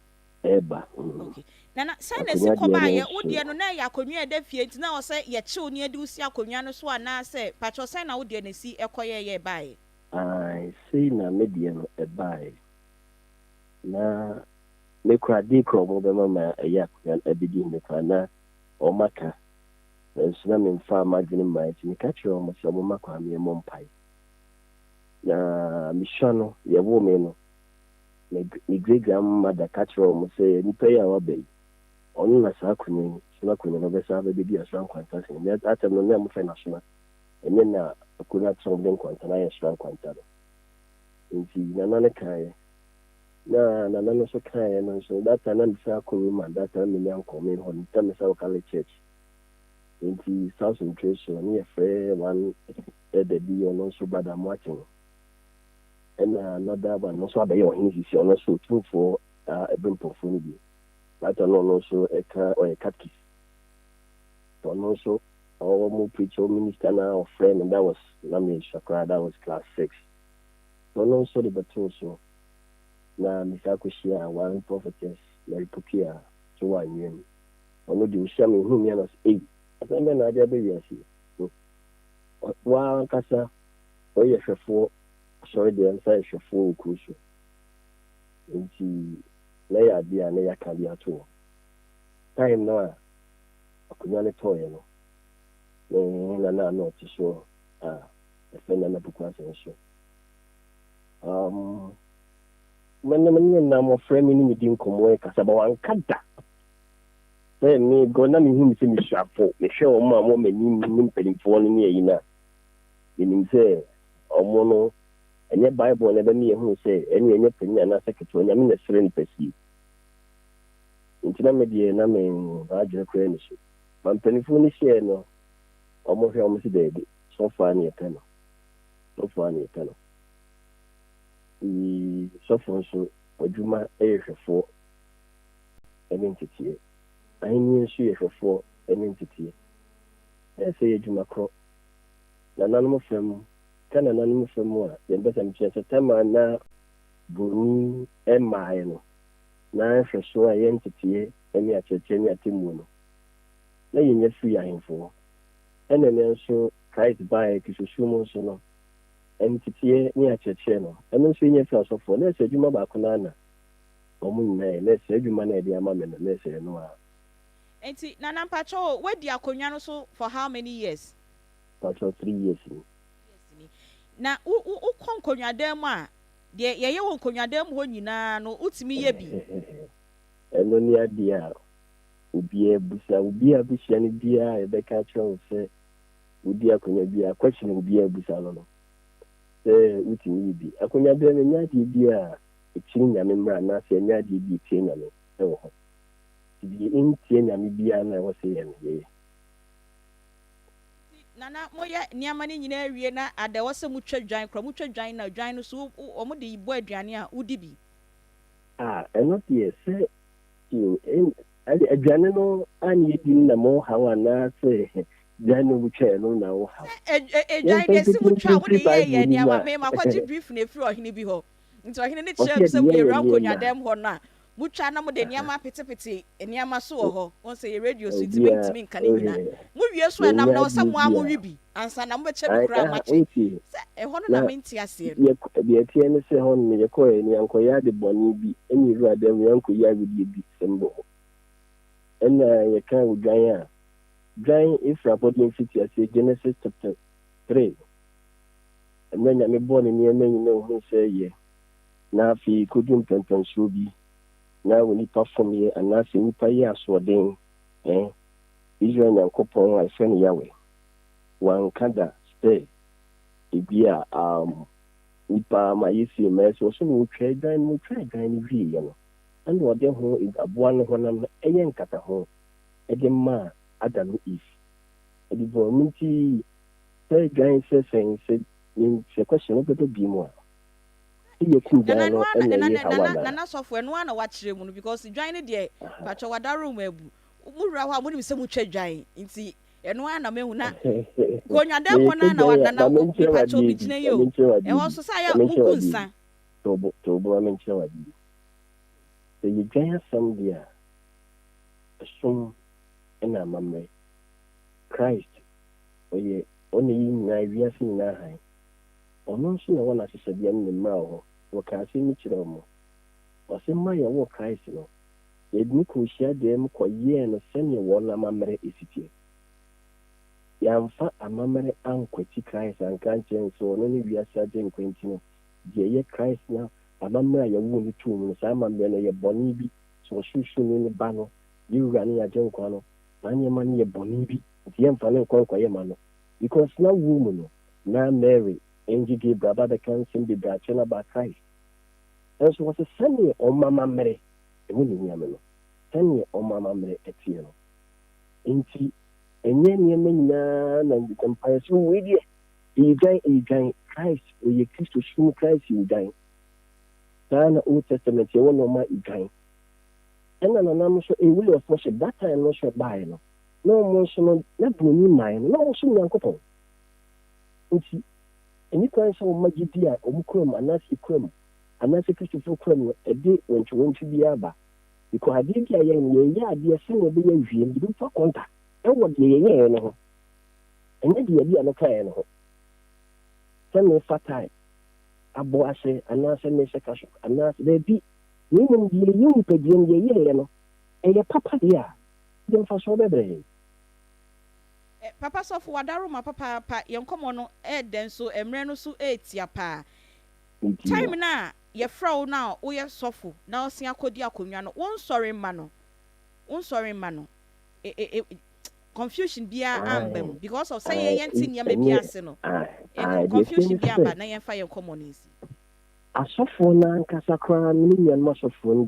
Okay. Na sɛ na si kɔba yɛ wo deɛ no na yɛ akonnwa ɛda fie nti na ɔsɛ yɛ kyew ne ade usi akonnwa no so ana sɛ patro sɛ na wo deɛ na si ɛkɔyɛ yɛ bae. I say na me deɛ no ɛbae. Na me kura di kro mo be mama ɛyɛ akonnwa ɛbidi me kwa na ɔmaka nso na memfa madwene mmaa nti meka kyerɛ ɔmo sɛ ɔmo makɔ ame mmɔ mpae na mehwɛ no yɛwo me no me great grandmother ka kyerɛ ɔmo sɛ nipa yi a waba yi ɔno na saa akonnwa sona akonnwa no bɛsa bɛbɛdi asra nkwanta sen atam no na mofɛ na sona ɛnyɛ na akonnwa atɔn de nkwanta na ayɛ sra nkwanta no nti nana ne kaeɛ na nana no so kaeɛ no nso data na mesa akonnwa ma data na menya nkɔme hɔ no tam mesa wokale church nti south centration ne yɛfrɛ one ɛdadi ɔno nso brada moakye no ɛna another one no nso abɛyɛ ɔhene sisi ɔno nso otumfoɔ ɛbɛmpɔfoɔ no bi data no ɔno nso ɛka ɔyɛ catechist ɔno nso ɔwɔ mu preacher minister na ɔfrɛ no that was na me shakra that was class 6 ɔno nso de bɛtoo so na mesa akɔhyia one prophetess Mary Pukia so wɔ anwuam ɔno de ohyia me hu mia no sɛ asɛm bɛ na ade abɛwiase wankasa ɔyɛ hwɛfoɔ asɔre deɛ nsa yɛ hwɛfoɔ wɔ kuro so nti na yɛ adeɛ a na yɛaka bi ato hɔ time no a akonnwa no tɔɔeɛ no na ɔte so a ɛfɛ na napuku asɛn so mene nam ɔfrɛ me ne medi nkɔmmɔ kasa ba wanka da sɛ me gɔ na mehu me sɛ mesuafo mehwɛ ɔmo a mɔ m'anim ne mpanimfoɔ no ne ayi no a menim sɛ ɔmo no ɛnyɛ bible na ɛbɛme yɛhu sɛ ɛne ɛnyɛ panyin anaasɛ ketewa nyame na serɛ nipa sie nti na medeɛ na maadwene koraa ne so ma mpanimfoɔ no hyɛɛ no ɔmo hwɛ ɔmo sɛ daabi sɔfoa ne yɛpɛ no sɔfo nso adwuma yɛ hwɛfoɔ ɛne nteteɛ ahenni nso yɛ hwɛfoɔ ɛne nteteɛ ɛsɛ yɛ adwuma korɔ nananom fam ka nananom fam a yɛmbɛsɛ mekyerɛ sɛ tama na buroni ɛmmaeɛ no na hwɛsoɔ a yɛ nteteɛ ne akyerɛkyerɛ ne atemmuo no na yɛnyɛ firi ahemfoɔ ɛna ne nso Christ baeɛ kristosuo mu nso no nteteɛ ne akyerɛkyerɛ no ɛno nso yɛnyɛ firi asɔfoɔ na ɛsɛ adwuma baako no ana ɔmo nyinaa na ɛsɛ adwuma no ɛde ama me no na ɛsɛ no a nti Nana Mpacho wadi akonnwa no so for how many years? Mpacho 3 years ni. Na wokɔ nkonnwadan mu a deɛ yɛyɛ wɔ nkonnwadan mu hɔ nyinaa no wotumi yɛ bi ɛno ne adeɛ a obiara busa obiara busia no biara yɛbɛka kyerɛ wo sɛ wodi akonnwa biara kwakyi no obiara busa no sɛ wotumi yɛ bi akonnwadan no nyɛ adeɛ bi a ɛkyiri nyame mmara anaasɛ ɛnyɛ adeɛ bi ɛtie nyame ɛwɔ hɔ bi ntie nyame biara na ɛwɔ sɛ yɛ no yɛyɛ Nana moyɛ nneɛma no nyinaa awie na ada ɛwɔ sɛ motwa dwan korɔ motwa dwan na dwan no so ɔmo de bɔ aduane a wodi bi ɛno deɛ sɛ aduane no ane yɛdi no na mɔhaw anaasɛ dwan no wotwaɛ no na wohaw dwan deɛ sɛ motwa wode yɛyɛ nneɛma memakɔgye brief no ɛfiri ɔhene bi hɔ nti ɔhene no kyerɛ m sɛ moyɛwura nkonnwadam hɔ no a mutwa na mo de nneɛma petepete nneɛma so wɔ hɔ wɔn sɛ yɛ radio so ntumi ntumi nka ne nyinaa mo wie so ɛnam na ɔsɛ mo amo wi bi ansa na mo bɛkyɛ bi kura amakye sɛ ɛhɔ no na mente aseɛ no deɛ tie ne sɛ hɔ no yɛkɔɛ ne yankɔyɛ ade bɔne bi ɛne wura dɛm yankɔyɛ awedeɛ bi sɛm bɔ hɔ ɛna yɛka wo dwan a dwan ɛfiri abɔden fiti aseɛ Genesis chapter 3 ɛmɛ nyame bɔɔ ne nneɛma nyinaa ho sɛ yɛ na afei kɔdu mpɛmpɛnsoɔ bi na wo nipa fom yɛ anaasɛ nipa yɛ asoɔden Israel nyankopɔn a ɛfɛ no Yahweh wanka da sɛ ebi a nipa ma yɛsie ma ɛsɛ ɔsɛ na wɔtwa dwan no wieɛ no ɛne ɔde ho aboa no hɔ nam no ɛyɛ nkata ho ɛde ma Adam no Eve ɛde bɔ ɔno nti sɛ dwan sɛ sɛn sɛ kwɛhyɛ no bɛbɛ bi mu a nana sɔfo ɛno a na wakyerɛ mu no because dwan no deɛ patwɛ wadaro mu abu mowura hɔ a monim sɛ motwa dwan nti ɛno a na mahu na konnwadan hɔ no na patwɛ obi gyina yi o ɛhɔ so sɛ ayɛ woku nsa tɔboa menkyerɛ wade sɛ yɛ dwan asɛm deɛ a ɛsom ɛna amammerɛ Christ ɔne yi nyinaa wiase nyinaa han ɔno nso na wɔn ahyehyɛdeɛ no ne mmara wɔ hɔ wɔka ase ne kyerɛ mo ɔsɛ mma yɛwɔ Christ no yɛdini kɔhyia deɛ mu kɔyɛɛ no sɛneɛ wɔn amammerɛ ɛsitie yɛamfa amammerɛ ankwati Christ anka nkyɛn sɛ ɔno ne wiase agye nkwanti no deɛ ɛyɛ Christ na amammerɛ a yɛwo no too mu no saa amammerɛ no yɛ bɔne bi sɛ ɔsusu no ne ba no you run your junk one, and your money a bonibi, the empire conquer your man. Because now woman, now Mary, Angie gave Baba the cancer be bratching about Christ. And so was a Sunday on Mamma Mary, a winning Yamano. Sunday on Mamma Mary at Tiano. Inti, and then Yaman and the empire so with you die, Christ, or you Christ to show Christ you die. Then Old Testament, you won't know my dying. And then I'm sure a will of worship that time, not sure by no. No mention, not bring mine, no soon uncle. Inti, and you can say, my dear, Omcrum, and that's the crumb. And that's a Christopher Crumb, a day when you went to the Abba. Because I did a young year, dear son of the young you do for contact. And what the year, no. And then the idea no kind of. Send me fatai. Abo ase, anase me sekasho, anase de bi. Women be a young pedium ye, no. And your papa, dear. Then for so bebre. Papa so for Wadaruma, papa, young come on, then so, and Reno so 8 ya pa. Time na, your fro now, o ya sofu, now see a codia cumano, one sorry mano. Confusion be ambem because of say yentin ya maybe asino. Confusion be amba na yen fire common is. A soft one, Casacra, million muscle phone.